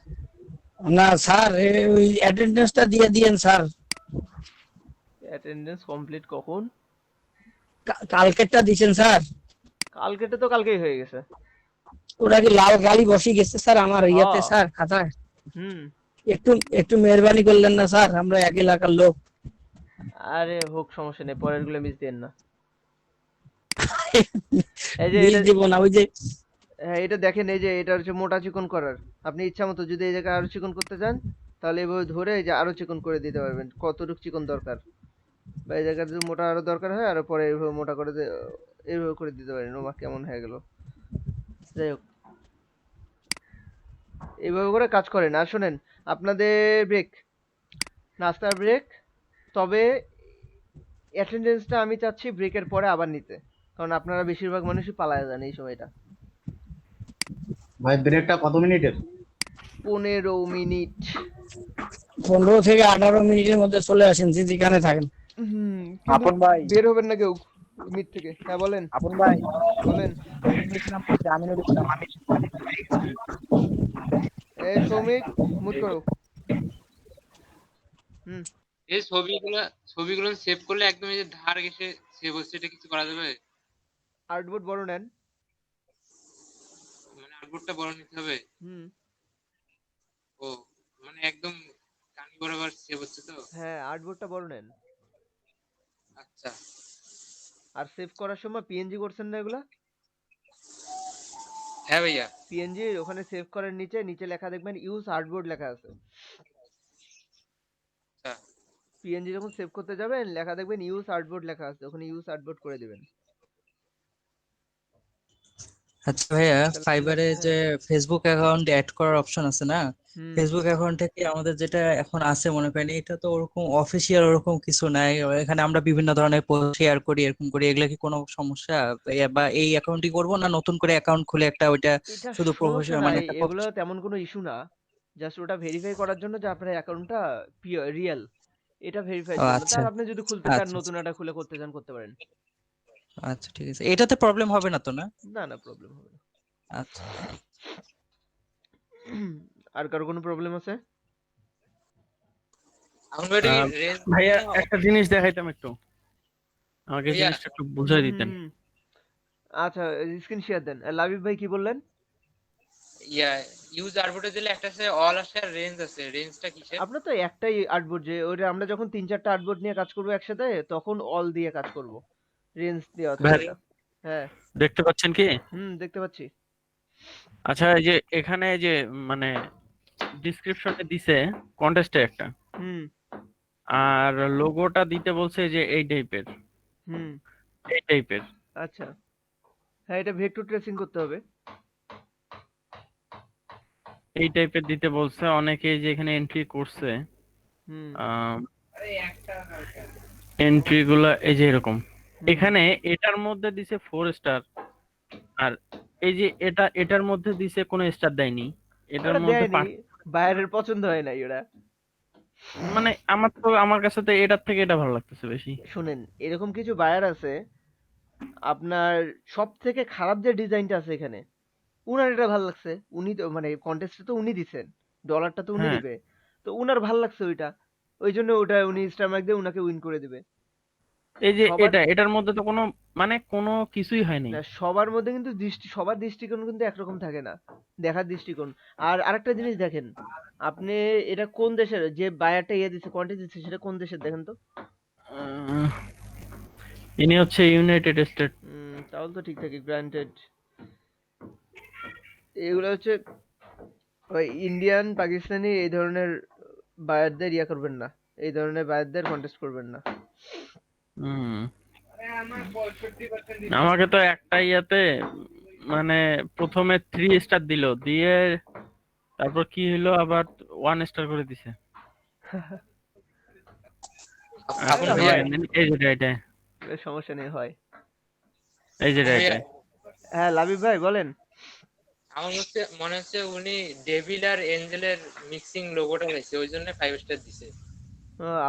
না স্যার, ওই অ্যাটেন্ডেন্সটা দিয়ে দিয়েন স্যার। অ্যাটেন্ডেন্স কমপ্লিট কখন? কালকেরটা দিছেন স্যার? কালকেটা তো কালকেই হয়ে গেছে। ওটা কি লাল গালি বসে গেছে স্যার আমার ইয়াতে হ্যাঁ। স্যার খাতায়? হুম। একটু একটু মেহরবানি করলেন না স্যার, আমরা এক এলাকার লোক। আরে হোক, সমস্যা নেই, পরের গুলো মিস দেন না। এই যে মিস এটা, দিব না, ওই যে হ্যাঁ এটা দেখেন, এই যে এটা হচ্ছে মোটা চিকন করার। আপনি ইচ্ছা মতো যদি এই জায়গায় আরো চিকন করতে চান, তাহলে এভাবে ধরে এই যে আরো চিকন করে দিতে পারবেন, কতটুকু চিকন দরকার। বা এই জায়গায় যদি মোটা আরো দরকার হয়, আর পরে এইভাবে মোটা করে এইভাবে করে দিতে পারেন। ওমা কেমন হয়ে গেল। যাই হোক, এইভাবে করে কাজ করেন। আর শোনেন, আপনাদের ব্রেক, নাস্তার ব্রেক, তবে অ্যাটেন্ডেন্সটা আমি চাচ্ছি ব্রেকের পরে আবার নিতে, কারণ আপনারা বেশিরভাগ মানুষই পালায় যান এই সময়টা। ভাই ব্রেকটা কত মিনিটের? 15 মিনিট। 15 থেকে 18 মিনিটের মধ্যে চলে আসেন, যেখানে থাকেন। আপন ভাই বের হবেন না কেউ মিট থেকে। হ্যাঁ বলেন। আপন ভাই বলেন। এই সৌমিক, মুট করো। হুম। এই ছবিগুলো সেভ করলে একদম এই যে ধার ঘেঁষে সেভ হচ্ছে, এটা কিছু করা যাবে? আর্টবোর্ড বড় নেন। মানে আউটপুটটা বড় নিতে হবে? হুম। ও মানে একদম কানি বরাবর সেভ হচ্ছে তো? হ্যাঁ, আর্টবোর্ডটা বড় নেন। আচ্ছা। আর সেভ করার সময় পিএনজি করছেন না এগুলা? হ্যাঁ ভাইয়া। পিএনজি ওখানে সেভ করার নিচে নিচে লেখা দেখবেন ইউজ আর্টবোর্ড লেখা আছে। আচ্ছা। পিএনজি যখন সেভ করতে যাবেন, লেখা দেখবেন ইউজ আর্টবোর্ড লেখা আছে, ওখানে ইউজ আর্টবোর্ড করে দিবেন। আচ্ছা ভাইয়া, তাহলে ফাইবারে যে হ্যাঁ। ফেসবুক অ্যাকাউন্ট অ্যাড করার অপশন আছে না, হুম। ফেসবুক অ্যাকাউন্টে কি আমাদের যেটা এখন আছে মনে করেন, এটা তো ওরকম অফিসিয়াল ওরকম কিছু নাই। এখানে আমরা বিভিন্ন ধরনের পোস্ট শেয়ার করি, এরকম করি, এগুলা কি কোনো সমস্যা? বা এই অ্যাকাউন্টই করবো, না নতুন করে অ্যাকাউন্ট খুলে একটা ওইটা এটা শুধু সমস্যা প্রফেশনাল মানে নাই, একটা এগুলো তেমন কোনো ইস্যু না। জাস্ট ওটা ভেরিফাই করার জন্য যে আপনার অ্যাকাউন্টটা রিয়েল, এটা ভেরিফাইয়ের জন্য। আচ্ছা তার আপনি যদি খুলতে চান, আচ্ছা নতুন একটা খুলে করতে চান, করতে পারেন। আচ্ছা ঠিক আছে, এটাতে প্রবলেম হবে না তো? না না না, প্রবলেম হবে না। আচ্ছা। আর কারো কোনো প্রবলেম আছে? ভাইয়া একটা জিনিস দেখাইতাম একটু, আমাকে ভাইয়া। জিনিসটা একটু বুঝাই দিতেন। আচ্ছা, স্ক্রিন শেয়ার দেন। লাবিব ভাই কি বললেন? ইয়া ইউজ আউটপুটে দিলে একটা আছে অল আছে আর রেঞ্জ আছে, রেঞ্জটা কিসের? আপনার তো একটাই আর্টবোর্ড, যে ওইটা আমরা যখন 3-4টা আর্টবোর্ড নিয়ে কাজ করবো একসাথে, তখন অল দিয়ে কাজ করব, রেঞ্জ দেওয়া থাকে ভাই এটা। হ্যাঁ। দেখতে পাচ্ছেন কি? দেখতে পাচ্ছি। আচ্ছা, এই যে এখানে এই যে মানে ডিসক্রিপশনে দিছে কন্টেস্টে একটা, হুম। আর লোগোটা দিতে বলছে যে এই টাইপের, হুম। এই টাইপের। আচ্ছা, হ্যাঁ এটা ভেক্টর ট্রেসিং করতে হবে। এই টাইপের দিতে বলছে। অনেকে যে এখানে এন্ট্রি করছে, হুম। এন্ট্রি গুলা এই যে এরকম। এখানে এটার মধ্যে দিছে 4 স্টার, আর এই যে এটার মধ্যে দিছে কোনো স্টার দেয়নি। এটার ওটা মধ্যে দেয়নি, বাইরের পছন্দ হয় নাই ওরা। মানে আমার কাছে তো এটার থেকে এটা ভালো লাগতেছে বেশি। শুনেন, এরকম কিছু বায়ার আছে, আপনার সব থেকে খারাপ যে ডিজাইনটা আছে এখানে, উনার এটা ভালো লাগছে, উনি তো মানে কন্টেস্টে তো উনি দিছেন, ডলারটা তো উনি হ্যাঁ। দিবে, তো উনার ভালো লাগছে ওইটা, ওই জন্য ওটা উনি স্টার মার্ক দিয়ে উনাকে উইন করে দিবে। এই যে সবার এটার মধ্যে তো কোনো মানে কোনো কিছুই হয়নি। না, সবার মধ্যে কিন্তু সবার দৃষ্টিকোণ কিন্তু একরকম থাকে না, দেখার দৃষ্টিকোণ। আর আরেকটা জিনিস দেখেন, আপনি এটা কোন দেশের, যে বায়ারটা দিচ্ছে, কন্টেস্ট দিচ্ছে, সেটা কোন দেশের দেখেন তো। ইনি হচ্ছে ইউনাইটেড স্টেট। তাহলে তো ঠিক থাকে, গ্রান্টেড। এগুলো হচ্ছে ওই ইন্ডিয়ান, পাকিস্তানি এই ধরনের বায়ারদের ইয়া করবেন না, এই ধরনের বায়ারদের কন্টেস্ট করবেন না। আমাকে তো একটা ইয়াতে মানে প্রথমে 3 স্টার দিল, দিয়ে তারপর কি হলো আবার 1 স্টার করে দিছে। এই যে এটা সমস্যা নেই, হয়। এই যে এটা। হ্যাঁ লাবিব ভাই বলেন। আমার মনে হচ্ছে উনি ডেভিল আর এঞ্জেলের মিক্সিং লোগোটা দিয়েছে, ওই জন্য 5 স্টার দিছে।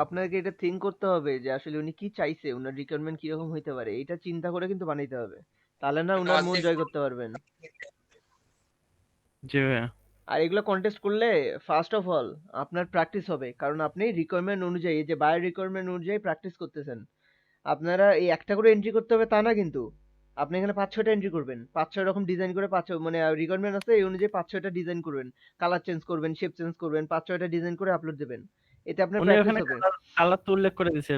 আপনাকে এটা থিঙ্ক করতে হবে যে আসলে উনি কি চাইছে, উনার রিকোয়ারমেন্ট কিরকম হইতে পারে, এটা চিন্তা করে কিন্তু বানাইতে হবে। তাহলে না মানে উনার মন অর্ধেক জয় করতে পারবেন। জি ভাইয়া। আর এগুলো কন্টেস্ট করলে ফার্স্ট অফ অল আপনার প্র্যাকটিস হবে, কারণ আপনি রিকোয়ারমেন্ট অনুযায়ী, এই যে বায়ার রিকোয়ারমেন্ট অনুযায়ী প্র্যাকটিস করতেছেন। আপনারা এই একটা করে এন্ট্রি করতে হবে তা না কিন্তু, আপনি এখানে 5-6টা এন্ট্রি করবেন, 5-6 রকম ডিজাইন করে, 5 মানে রিকোয়ারমেন্ট আছে এই অনুযায়ী 5-6টা ডিজাইন করবেন, কালার চেঞ্জ করবেন, শেপ চেঞ্জ করবেন, 5-6টা ডিজাইন করে আপলোড দেবেন, এতে আপনার উনি প্র্যাকটিস ওখানে হবে। কালার তো উল্লেখ করে দিছে,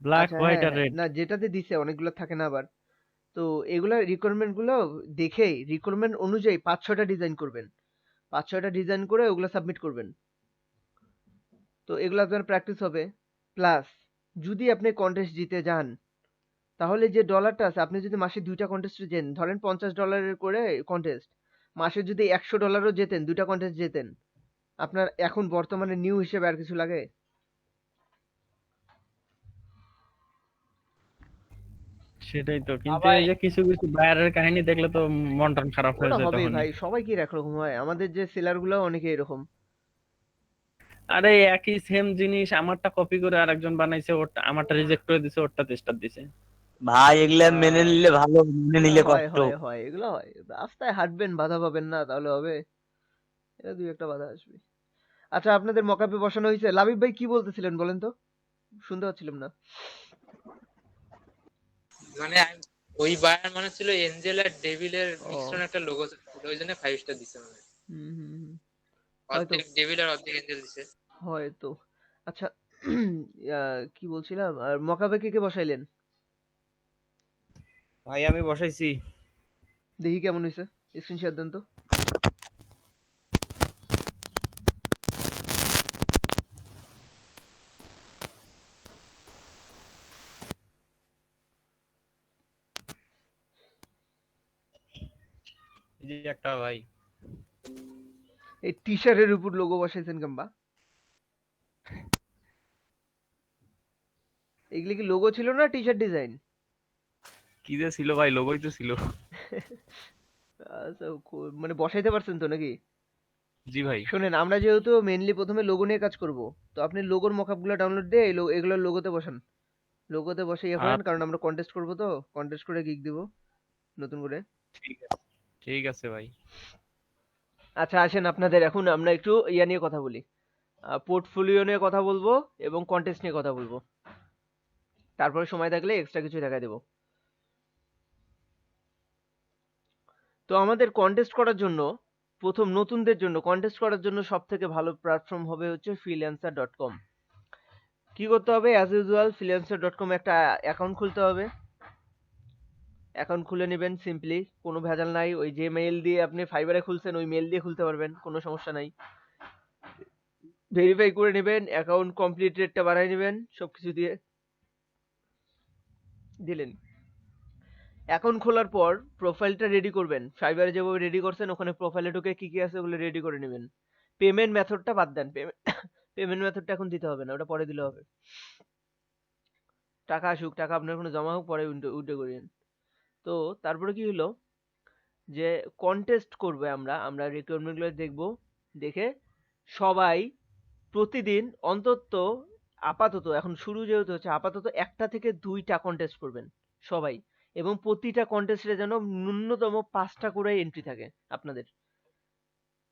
ব্ল্যাক, আচ্ছা হোয়াইট হ্যাঁ আর হ্যাঁ, রেড। না যেটাতে দিছে অনেকগুলো থাকে না আবার। তো এগুলা রিকোয়ারমেন্ট গুলো দেখেই রিকোয়ারমেন্ট অনুযায়ী 5-6টা ডিজাইন করবেন, 5-6টা ডিজাইন করে ওগুলো সাবমিট করবেন। তো এগুলো আপনার প্র্যাকটিস হবে। প্লাস যদি আপনি কন্টেস্ট জিতে যান, তাহলে যে ডলারটা আছে, আপনি যদি মাসে 2টা কন্টেস্টে জেতেন, ধরেন $50 করে কন্টেস্ট, মাসে যদি $100ও জেতেন, 2টা কন্টেস্ট জেতেন, আপনার এখন বর্তমানে নিউ হিসেবে আর কিছু লাগে? সেটাই তো, কিন্তু সবাই এই যে কিছু কিছু বায়ারের কাহিনী দেখলে তো মন টন খারাপ হয়ে ওটা যায় হবেই তখনই। ভাই, সবাই কি একরকম হয়? আমাদের যে সেলার গুলো অনেকে এরকম। আরে একই সেম জিনিস আমারটা কপি করে আরেকজন বানাইছে, ওরটা আমারটা রিজেক্ট করে দিছে, ওরটা টেস্টার দিছে। ভাই এগুলা মেনে নিলে ভালো, মেনে নিলে হয় কষ্ট। হয় হয়, এগুলো হয়। রাস্তায় হাঁটবেন, বাধা পাবেন না, তাহলে হবে? এটা দুই একটা বাধা আসবে। আচ্ছা, আপনাদের মকআপে বসানো হয়েছে? লাবিব ভাই কি বলতেছিলেন বলেন তো, শুনতে পাচ্ছিলাম না। মানে ওই বায়ার মানে ছিল এঞ্জেল আর ডেভিলের ও মিশ্রণ একটা লোগো ছিল, ওই জন্য 5 স্টার দিছে মানে। হুম হুম হুম, হয়তো, অর্ধেক ডেভিল আর অর্ধেক এঞ্জেল দিছে। হয়তো। আচ্ছা, কি বলছিলাম, আর মকআপে কে কে বসাইলেন? ভাই আমি বসাইছি। দেখি কেমন হয়েছে, স্ক্রিনশট দেন তো। এই যে একটা ভাই। এই টি শার্টের উপর লোগো বসাইছেন কেমবা? এগুলি কি লোগো ছিল না টি শার্ট ডিজাইন? কি যে ছিল ভাই, লোগোই তো ছিল। আচ্ছা, মানে বসাইতে পারছেন তো নাকি? জি ভাই। শোনেন, আমরা যেহেতু মেইনলি প্রথমে লোগো নিয়ে কাজ করব, তো আপনি লোগোর মকআপ গুলো ডাউনলোড দিয়ে এগুলো লোগোতে বসান, লোগোতে বসে ইয়ে করেন, কারণ আমরা কন্টেস্ট করব, তো কন্টেস্ট করে গিগ দিব নতুন করে। ঠিক আছে, ঠিক আছে ভাই। আচ্ছা আসেন, আপনাদের এখন আমরা একটু ইয়া নিয়ে কথা বলি, পোর্টফোলিও নিয়ে কথা বলবো এবং কন্টেস্ট নিয়ে কথা বলবো, তারপরে সময় থাকলে এক্সট্রা কিছু দেখা দেবো। তো আমাদের কন্টেস্ট করার জন্য, প্রথম নতুনদের জন্য কন্টেস্ট করার জন্য সব থেকে ভালো প্ল্যাটফর্ম হবে হচ্ছে freelancer.com। কি করতে হবে? অ্যাজ ইউজুয়াল freelancer.com একটা অ্যাকাউন্ট খুলতে হবে। অ্যাকাউন্ট খুলে নেবেন সিম্পলি, কোনো ভেজাল নাই। ওই যে মেইল দিয়ে আপনি ফাইবারে খুলছেন ওই মেইল দিয়ে খুলতে পারবেন, কোনো সমস্যা নাই। ভেরিফাই করে নেবেন, অ্যাকাউন্ট কমপ্লিট রেটটা বাড়াই নেবেন, সবকিছু দিয়ে দিলেন। অ্যাকাউন্ট খোলার পর প্রোফাইলটা রেডি করবেন, ফাইবারে যেভাবে রেডি করছেন ওখানে প্রোফাইলে ঢুকে কি কি আছে ওগুলো রেডি করে নেবেন। পেমেন্ট মেথডটা বাদ দেন, পেমেন্ট মেথডটা এখন দিতে হবে না, ওটা পরে দিলে হবে। টাকা আসুক, টাকা আপনার কোনো জমা হোক, পরে উইথড্র করিয়েন। তো তারপরে কি হলো, যে কন্টেস্ট করবে, আমরা রিকোয়ারমেন্ট গুলো দেখবো, দেখে সবাই প্রতিদিন অন্তত, আপাতত এখন শুরু যেহেতু হচ্ছে, আপাতত 1টা থেকে 2টা কন্টেস্ট করবেন সবাই, এবং প্রতিটা কন্টেস্টে যেন ন্যূনতম 5টা করে এন্ট্রি থাকে আপনাদের।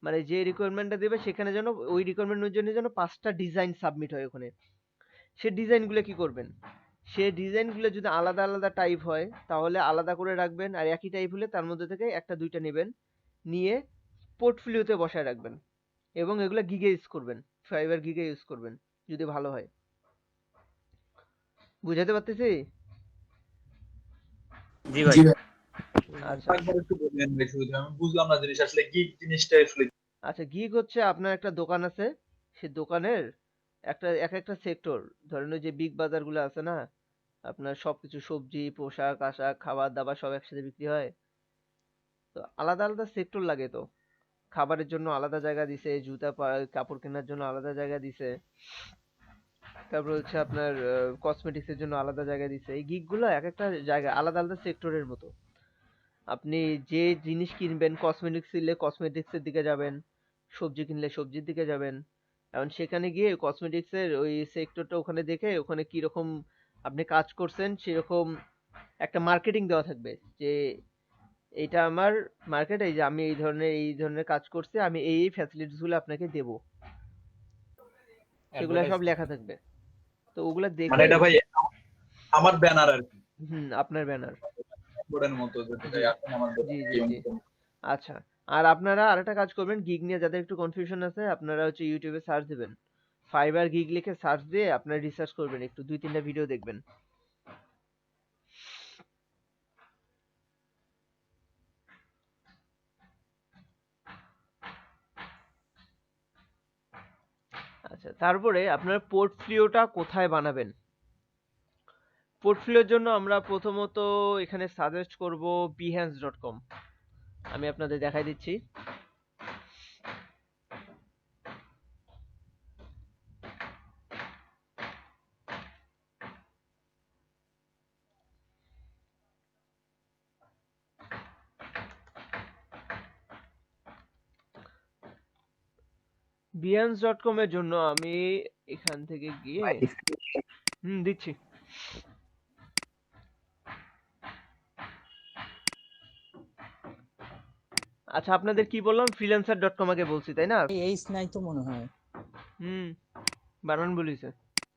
মানে যে রিকোয়ারমেন্টটা দেবে সেখানে যেন ওই রিকোয়ারমেন্টের জন্য যেন 5টা ডিজাইন সাবমিট হয় ওখানে। সে ডিজাইনগুলো কি করবেন, সে ডিজাইনগুলো যদি আলাদা আলাদা টাইপ হয় তাহলে আলাদা করে রাখবেন, আর একই টাইপ হলে তার মধ্যে থেকে 1টা 2টা নেবেন, নিয়ে পোর্টফোলিওতে বসায় রাখবেন, এবং এগুলো গিগে ইউজ করবেন, ফাইবার গিগে ইউজ করবেন যদি ভালো হয়। বুঝাতে পারতেছি? জি ভাই। আচ্ছা একবার একটু বলবেন ভাই, শুরুতে আমি বুঝলাম না জিনিস আসলে কি জিনিসটা আসলে। আচ্ছা, গিগ হচ্ছে আপনার একটা দোকান আছে, সে দোকানের একটা সেক্টর, ধরেন ওই যে বিগ বাজার গুলো আছে না, আপনার সবকিছু সবজি, পোশাক আশাক, খাবার দাবার সব একসাথে বিক্রি হয়, তো আলাদা আলাদা সেক্টর লাগে। তো খাবারের জন্য আলাদা জায়গা দিছে, জুতা কাপড় কেনার জন্য আলাদা জায়গা দিছে, তারপর হচ্ছে আপনার কসমেটিক্স এর জন্য আলাদা জায়গা দিছে। এই গিগ গুলো এক একটা জায়গা আলাদা আলাদা সেক্টরের মতো। আপনি যে জিনিস কিনবেন, কসমেটিক্স কিনলে কসমেটিক্স এর দিকে যাবেন, সবজি কিনলে সবজির দিকে যাবেন। এখন সেখানে গিয়ে কসমেটিক্স এর ওই সেক্টরটা ওখানে দেখে ওখানে কি রকম আপনি কাজ করছেন সেরকম একটা মার্কেটিং দেওয়া থাকবে, যে এটা আমার মার্কেট, এই যে আমি এই ধরনের কাজ করছি, আমি এই ফ্যাসিলিটিস গুলো আপনাকে দেব, সেগুলো সব লেখা থাকবে। তো ওগুলা মানে দেখে এটা ভাই আমার ব্যানার আর কি, আপনার ব্যানার। বোর্ডের মতো যেটা জি এখন আমাদের জি জি এই জি। অনুযায়ী। আচ্ছা, আর আপনারা আরেকটা কাজ করবেন, গিগ নিয়ে যাদের একটু কনফিউশন আছে, আপনারা হচ্ছে ইউটিউবে সার্চ দিবেন, ফাইবার গিগ লিখে সার্চ দিয়ে আপনারা রিসার্চ করবেন, একটু 2-3টা ভিডিও দেখবেন। আচ্ছা, তারপরে আপনার পোর্টফোলিওটা কোথায় বানাবেন? পোর্টফোলিওর জন্য আমরা প্রথমত এখানে সাজেস্ট করব behance.com। আমি আপনাদের দেখাই দিচ্ছি। behance.com এর জন্য আমি এখান থেকে গিয়ে দিচ্ছি। আচ্ছা, আপনাদের কি বললাম, freelancer.com আগে বলছি তাই না? এইস নাই তো মনে হয়। বানান বলিছে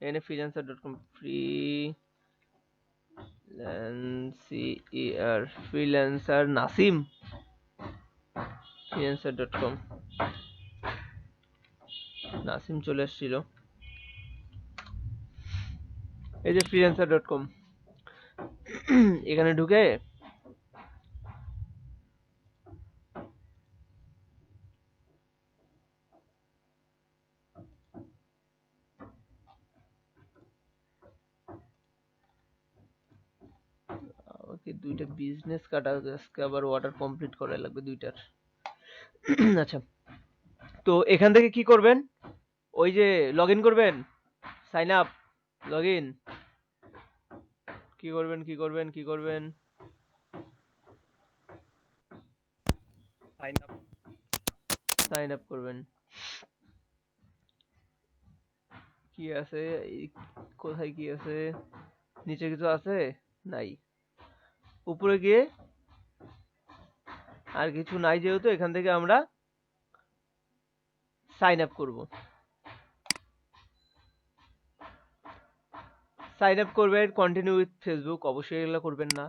এখানে freelancer.com, freelancer Nasim, freelancer.com Nasim চলে আসছিল, এই যে freelancer.com। এখানে ঢুকে আমাকে 2টা বিজনেস কার্ড আজকে আবার অর্ডার কমপ্লিট করা লাগবে 2টার। আচ্ছা, তো এখান থেকে কি করবেন, ওই যে লগ ইন করবেন, সাইন আপ, লগ ইন, কি করবেন কি করবেন কি করবেন, সাইন আপ করবেন। কি আছে কোথায়, কি আছে নিচে, কিছু আছে নাই, উপরে গিয়ে আর কিছু নাই, যেহেতু এখান থেকে আমরা সাইন আপ করব। সাইন আপ করবেন, কন্টিনিউ উইথ ফেসবুক, অবশ্যই এগুলো করবেন না।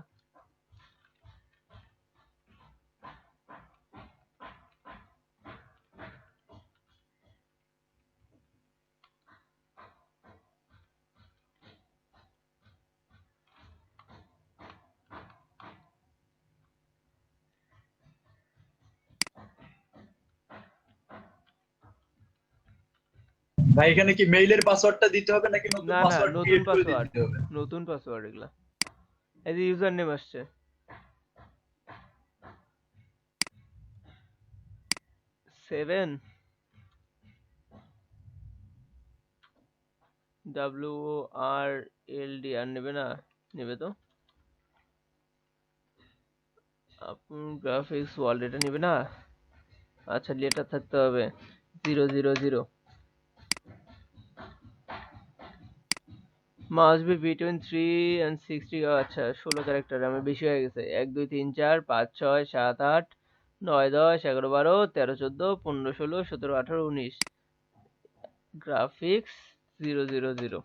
ভাই এখানে কি মেইলের পাসওয়ার্ডটা দিতে হবে নাকি নতুন না না, পাসওয়ার্ড নতুন ক্রিয়েট করে পাসওয়ার্ড, দিতে হবে? নতুন পাসওয়ার্ড এগুলা। এই যে ইউজার নেম আসছে, সেভেন WORLD, আর নেবে না, নেবে তো আপনি গ্রাফিক্স ওয়ার্ল্ড, এটা নেবে না। আচ্ছা, লেটার থাকতে হবে 000, মাস্ট বি বিটুইন 3 and 60। আচ্ছা 16 ক্যারেক্টার, আমার বেশি হয়ে গেছে। 1 2 3 4 5 6 7 8 9 10 11 12 13 14 15 16 17 18 19, গ্রাফিক্স 000।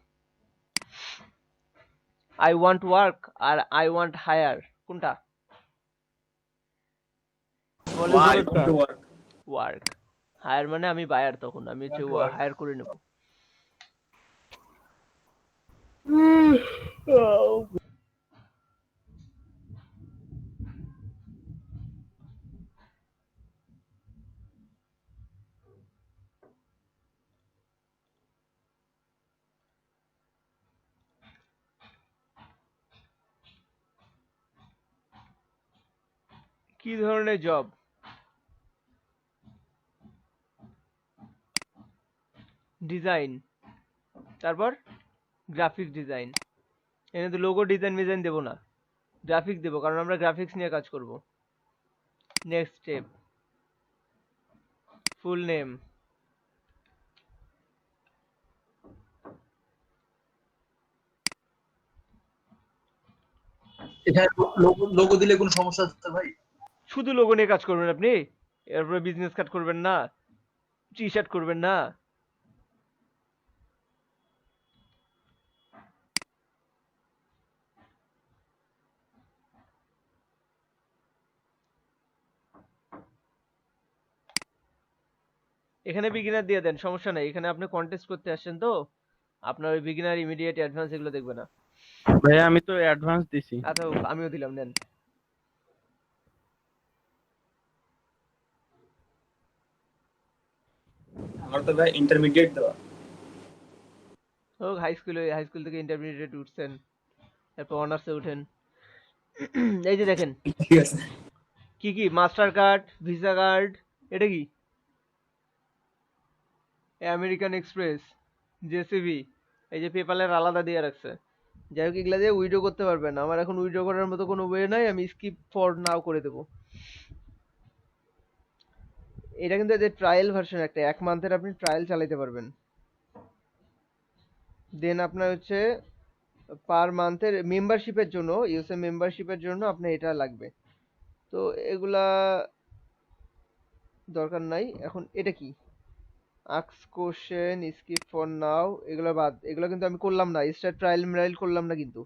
আই ওয়ান্ট ওয়ার্ক আর আই ওয়ান্ট হায়ার, কোনটা বলেন? ওয়ার্ক। হায়ার মানে আমি বায়ার, তখন আমি হচ্ছে হায়ার করে নেব। কি ধরনের জব? ডিজাইন, তারপর গ্রাফিক ডিজাইন। এখানে তো লোগো ডিজাইন দেবো না, গ্রাফিক্স দেবো, কারণ আমরা গ্রাফিক্স নিয়ে কাজ করব। নেক্সট স্টেপ, ফুল নেম, এখানে লোগো দিলে কোনো সমস্যা আছে ভাই? শুধু লোগো নিয়ে কাজ করবেন আপনি? এরপরে বিজনেস কার্ড করবেন না? টি শার্ট করবেন না? এখানে বিগিনার দিয়ে দেন, সমস্যা নাই। এখানে আপনি কন্টেস্ট করতে আসছেন তো, আপনার ওই বিগিনার, ইমিডিয়েট, অ্যাডভান্স এগুলো দেখবে না। ভাইয়া আমি তো অ্যাডভান্স দিছি। আচ্ছা আমিও দিলাম, নেন। আমার তো ভাই ইন্টারমিডিয়েট দেওয়া। হোক, হাই স্কুল থেকে ইন্টারমিডিয়েট উঠছেন, তারপর অনার্সে উঠেন। এই যে দেখেন ঠিক আছে। কি কি, মাস্টার কার্ড, ভিসা কার্ড, এটা কি আমেরিকান এক্সপ্রেস, জেসিবি, এই যে পেপালের আলাদা দিয়ে রাখছে। যাই হোক, এগুলা দিয়ে উইড্রো করতে পারবেন। আমার এখন উইড্রো করার মতো কোনো ওয়ে নাই, আমি স্কিপ ফর নাও করে দেবো। এটা কিন্তু এদের ট্রায়াল ভার্সন, একটা 1 মান্থের আপনি ট্রায়াল চালাতে পারবেন। দেন আপনার হচ্ছে পার মান্থের মেম্বারশিপের জন্য, ইউএসএ মেম্বারশিপের জন্য আপনার এটা লাগবে। তো এগুলা দরকার নাই। এখন এটা কি, ask question, skip for now, এগুলো বাদ। এগুলো কিন্তু আমি করলাম না, স্টার্ট ট্রায়াল মিরাইল করলাম না কিন্তু।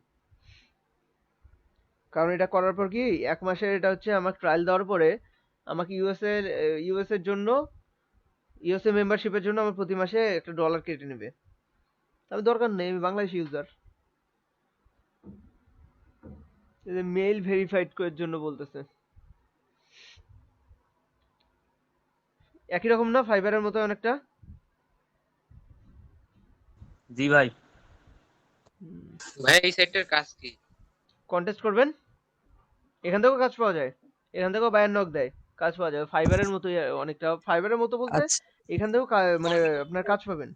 কারণ এটা করার পর কি 1 মাসের, এটা হচ্ছে আমার ট্রায়াল দেওয়ার পরে আমাকে ইউএস এর জন্য, ইউএসএ মেম্বারশিপের জন্য আমার প্রতি মাসে একটা ডলার কেটে নেবে। তবে দরকার নেই, আমি বাংলাদেশি ইউজার। মেইল ভেরিফাইড করার জন্য বলতেছে। একই রকম না ফাইবারের মতো অনেকটা? জি ভাই। ভাই এই সাইটটার কাজ কি? কন্টেস্ট করবেন, এখান থেকেও কাজ পাওয়া যায়, এখান থেকেও বায়ার নক দেয়, কাজ পাওয়া যায়। ফাইবারের মতোই অনেকটা, ফাইবারের মতো বলতে আচ্ছা এখান থেকেও মানে আপনার কাজ পাবেন।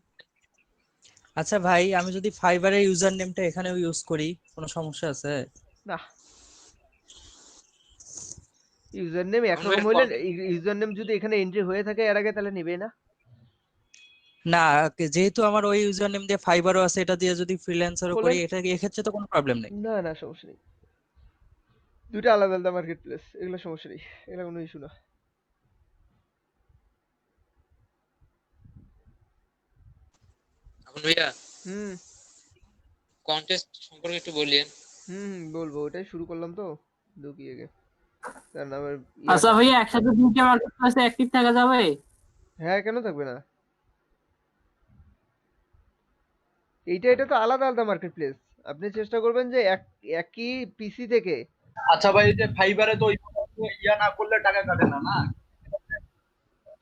আচ্ছা ভাই, আমি যদি ফাইবারের ইউজার নেমটা এখানেও ইউজ করি, কোনো সমস্যা আছে? না, ইউজার নেম এখন ভাই একরকম হইলে, ইউজার নেম যদি এখানে এন্ট্রি হয়ে থাকে এর আগে, তাহলে নেবে না। না, যেহেতু আমার ওই ইউজার নেম দিয়ে ফাইবারও আছে, এটা দিয়ে যদি ফ্রিল্যান্সারও করি, খোলেন, এটা এক্ষেত্রে তো কোনো প্রবলেম নেই। না না সমস্যা নেই, দুটো আলাদা আলাদা মার্কেট প্লেস, এগুলো সমস্যা নেই, এগুলো কোনো ইস্যু না। এখন ভাইয়া হুম কন্টেস্ট সম্পর্কে একটু বলিয়েন। বলবো, ওটাই শুরু করলাম তো, ঢুকি আগে, কারণ আমার আচ্ছা ভাইয়া, একসাথে দুইটা মার্কেট প্লেসে অ্যাক্টিভ থাকা যাবে? হ্যাঁ, কেন থাকবে না? এটা তো আলাদা আলাদা মার্কেট প্লেস। আপনি চেষ্টা করবেন যে একই পিসি থেকে। আচ্ছা ভাই, এই যে ফাইবারে তো ইয়া না করলে টাকা কাটে না, না?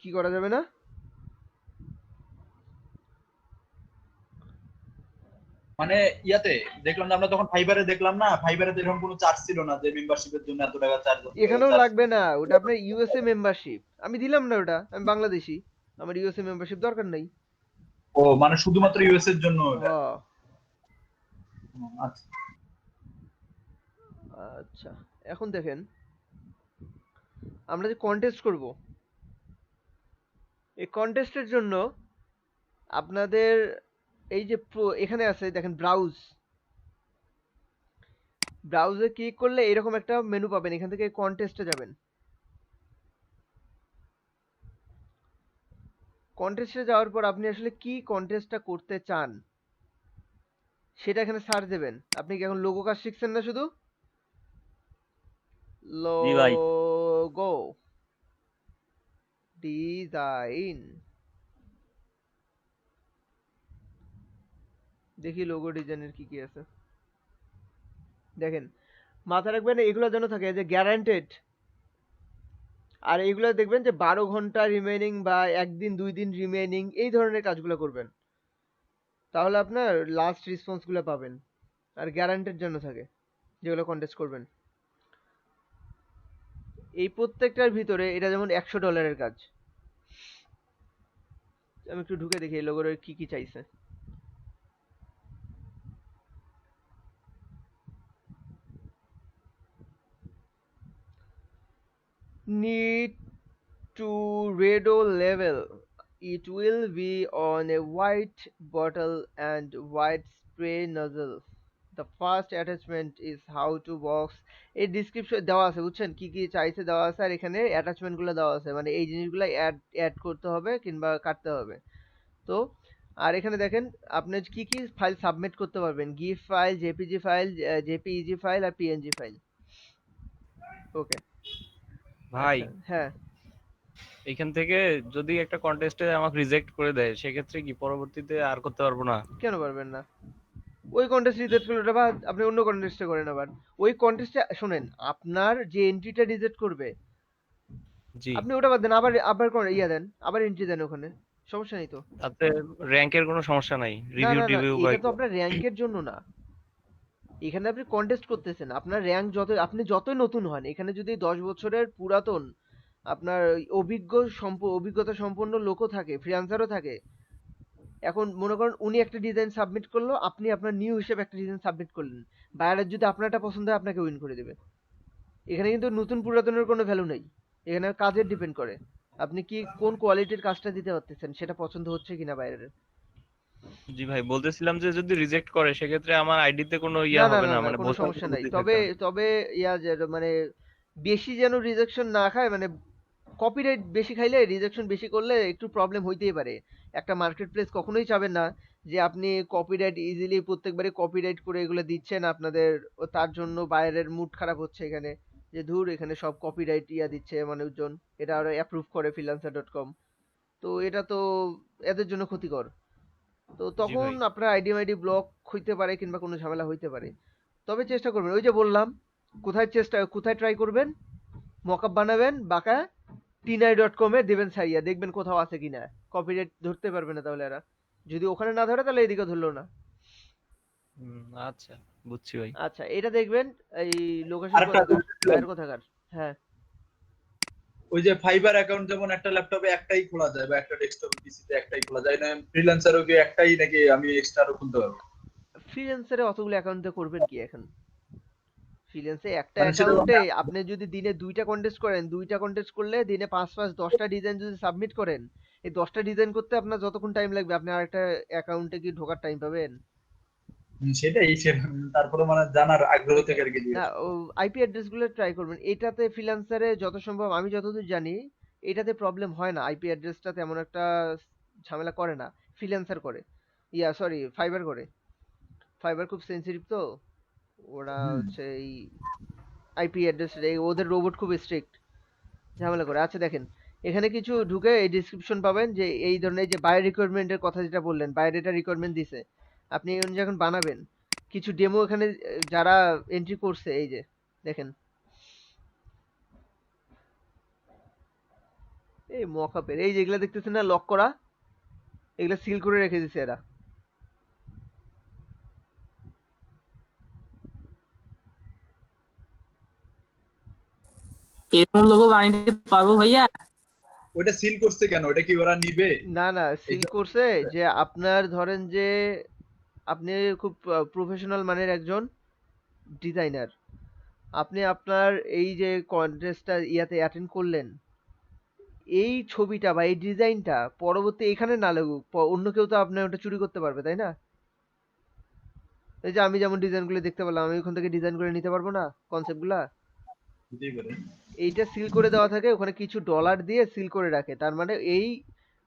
কি করা যাবে না? মানে ইয়াতে দেখলাম, আমরা তখন ফাইবারে দেখলাম না, ফাইবারে তো এরকম কোনো চার্জ ছিল না যে মেম্বারশিপের জন্য এত টাকা চার্জ। এখানেও লাগবে না, ওটা আপনার ইউএসএ মেম্বারশিপ। আমি দিলাম না ওটা, আমি বাংলাদেশি, আমার ইউএসএ মেম্বারশিপ দরকার নেই। ও মানে শুধুমাত্র ইউএস এর জন্য ওটা? হ্যাঁ। আচ্ছা আচ্ছা, এখন দেখেন, আমরা যে কন্টেস্ট করব, এই কন্টেস্টের জন্য আপনাদের এই যে এখানে আছে দেখেন, ব্রাউজে ক্লিক করলে এরকম একটা মেনু পাবেন, এখান থেকে কন্টেস্টে যাবেন। কন্টেস্টে যাওয়ার পর আপনি আসলে কি কন্টেস্টটা করতে চান সেটা এখানে সার্চ দেবেন। আপনি কি এখন লোগো কাজ শিখছেন না? শুধু জি ভাই। লোগো ডিজাইন, দেখি লোগো ডিজাইনের কি কি আছে। দেখেন, মাথা রাখবেন এগুলো যেন থাকে যে গ্যারান্টেড। আর এইগুলো দেখবেন যে 12 ঘন্টা রিমেইনিং বা 1 দিন 2 দিন রিমেইনিং, এই ধরনের কাজগুলো করবেন, তাহলে আপনার লাস্ট রেসপন্স গুলো পাবেন। আর গ্যারান্টেড যেন থাকে যেগুলো কন্টেস্ট করবেন। এই প্রত্যেকটার ভিতরে এটা যেমন $100 কাজ। আমি একটু ঢুকে দেখি এই লোগোর কি কি চাইছে। Need to Redo level. It will be on a white bottle and white spray nozzle. The first attachment is how to box. এই ডিসক্রিপশন দেওয়া আছে, বুঝছেন কি কি চাইছে দেওয়া আছে, আর এখানে অ্যাটাচমেন্ট গুলো দেওয়া আছে, মানে এই জিনিসগুলো অ্যাড করতে হবে কিংবা কাটতে হবে। তো আর এখানে দেখেন আপনি কি কি ফাইল সাবমিট করতে পারবেন, GIF file, JPG file, JPEG file আর পিএনজি ফাইল। ওকে ভাই আচ্ছা হ্যাঁ, এখান থেকে যদি একটা কন্টেস্টে আমাকে রিজেক্ট করে দেয় সেক্ষেত্রে কি পরবর্তীতে আর করতে পারবো না? কেন পারবেন না? ওই কন্টেস্ট রিজেক্ট করলে ওটা বাদ, আপনি অন্য কন্টেস্টে করেন আবার। ওই কন্টেস্টে শুনেন, আপনার যে এন্ট্রিটা রিজেক্ট করবে জি, আপনি ওটা বাদ দেন, আবার আবার ইয়া দেন, আবার এন্ট্রি দেন ওখানে, সমস্যা নেই তো। তাতে র্যাঙ্কের কোনো সমস্যা নাই, না রিভিউ না না, টিভিউ এটা তো আপনার র্যাঙ্কের জন্য না, এখানে আপনি কন্টেস্ট করতেছেন। আপনার র্যাঙ্ক যত, আপনি যতই নতুন হন, এখানে যদি 10 বছরের পুরাতন আপনার অভিজ্ঞতা সম্পন্ন লোকও থাকে, ফ্রিল্যান্সারও থাকে, এখন মনে করেন উনি একটা ডিজাইন সাবমিট করলো, আপনি আপনার নিউ হিসেবে একটা ডিজাইন সাবমিট করলেন, বায়ারের যদি আপনারটা পছন্দ হয় আপনাকে উইন করে দেবে। এখানে কিন্তু নতুন পুরাতনের কোনো ভ্যালু নেই, এখানে কাজের ডিপেন্ড করে আপনি কি কোন কোয়ালিটির কাজটা দিতে পারতেছেন, সেটা পছন্দ হচ্ছে কিনা বাইরের। জি ভাই, বলতেছিলাম যে যদি রিজেক্ট করে সেক্ষেত্রে আমার আইডিতে কোনো না ইয়া না হবে না না, না, মানে কোনো বোঝার সমস্যা কোনো নাই, কিছু তবে থাকবে না। তবে ইয়া যে মানে বেশি যেন রিজেকশন না খায়, মানে কপিরাইট বেশি খাইলে, রিজেকশন বেশি করলে একটু প্রবলেম হইতেই পারে। একটা মার্কেট প্লেস কখনোই চাবেন না যে আপনি কপিরাইট ইজিলি প্রত্যেকবারে কপিরাইট করে এগুলো দিচ্ছেন আপনাদের, ও তার জন্য বাইরের মুড খারাপ হচ্ছে এখানে, যে ধুর এখানে সব কপিরাইট ইয়া দিচ্ছে মানুষজন, এটা আরো অ্যাপ্রুভ করে freelancer.com, তো এটা তো এদের জন্য ক্ষতিকর। তো জি তখন ভাই, আপনার আইডি ব্লক হইতে পারে কিংবা কোনো ঝামেলা হইতে পারে। তবে চেষ্টা করবেন, ওই যে বললাম, কোথায় ট্রাই করবেন, মকআপ বানাবেন বাঁকা, tinai.com এ দেবেন ছাড়িয়া, দেখবেন কোথাও আছে কিনা, কপিরাইট ধরতে পারবে না তাহলে এরা, যদি ওখানে না ধরে তাহলে এদিকে ধরলো না। আচ্ছা বুঝছি ভাই। আচ্ছা এটা দেখবেন, এই লোকেশন আরেকটা কোথাকার, ছিল, বাইরে কোথাকার। হ্যাঁ ওই যে ফাইবার অ্যাকাউন্ট যেমন একটা ল্যাপটপে একটাই খোলা যায় বা একটা ডেস্কটপ পিসিতে একটাই খোলা যায়, না ফ্রিল্যান্সারও কি একটাই নাকি আমি এক্সট্রা আরো খুলতে পারবো? ফ্রিল্যান্সারে অতগুলো অ্যাকাউন্টে করবেন কি এখন, ফ্রিল্যান্সে একটা মানে সেটা অ্যাকাউন্টে আপনি যদি দিনে 2টা কন্টেস্ট করেন, 2টা কন্টেস্ট করলে দিনে 5-10টা ডিজাইন যদি সাবমিট করেন, এই 10টা ডিজাইন করতে আপনার যতক্ষণ টাইম লাগবে, আপনি আরেকটা অ্যাকাউন্টে কি ঢোকার টাইম পাবেন? তারপরে মানে জানার আগ্রহ থেকে আর কি না, জিজ্ঞেস ও আইপি অ্যাড্রেস গুলো ট্রাই করবেন, এটাতে ফ্রিল্যান্সারে যত সম্ভব আমি যতদূর জানি এটাতে প্রবলেম হয় না, আইপি অ্যাড্রেসটা তেমন একটা ঝামেলা করে না, ফ্রিল্যান্সার করে, ইয়া সরি ফাইবার করে। ফাইবার খুব সেনসিটিভ তো, ওরা হচ্ছে এই আইপি অ্যাড্রেস, ওদের রোবট খুব স্ট্রিক্ট, ঝামেলা করে। আচ্ছা দেখেন, এখানে কিছু ঢুকে এই ডিসক্রিপশন পাবেন, যে এই ধরনের যে বায়ার রিকোয়ারমেন্টের কথা যেটা বললেন, বায়ার এটা রিকোয়ারমেন্ট দিছে, আপনি এই অনুযায়ী এখন বানাবেন। কিছু ডেমো এখানে যারা এন্ট্রি করছে, এই যে দেখেন, এই মকআপের এই যেগুলা দেখতেছেন না লক করা, এগুলা সিল করে রেখে দিছে এরা। এরকম লোগো বানাইতে পারবো ভাইয়া? ওটা সিল করছে কেন? ওটা কি ওরা নিবে? না না, সিল করছে যে আপনার ধরেন যে আপনি খুব প্রফেশনাল মানের একজন ডিজাইনার, আপনি আপনার এই যে কন্টেস্টটা ইয়াতে অ্যাটেন্ড করলেন, এই ছবিটা বা এই ডিজাইনটা পরবর্তী এখানে না লাগুক, অন্য কেউ তো আপনার ওটা চুরি করতে পারবে, তাই না? এই যে আমি যেমন ডিজাইনগুলো দেখতে পেলাম, আমি ওখান থেকে ডিজাইন করে নিতে পারবো না কনসেপ্টগুলা? দিতেই পারে। এইটা সিল করে দেওয়া থাকে, ওখানে কিছু ডলার দিয়ে সিল করে রাখে, তার মানে এই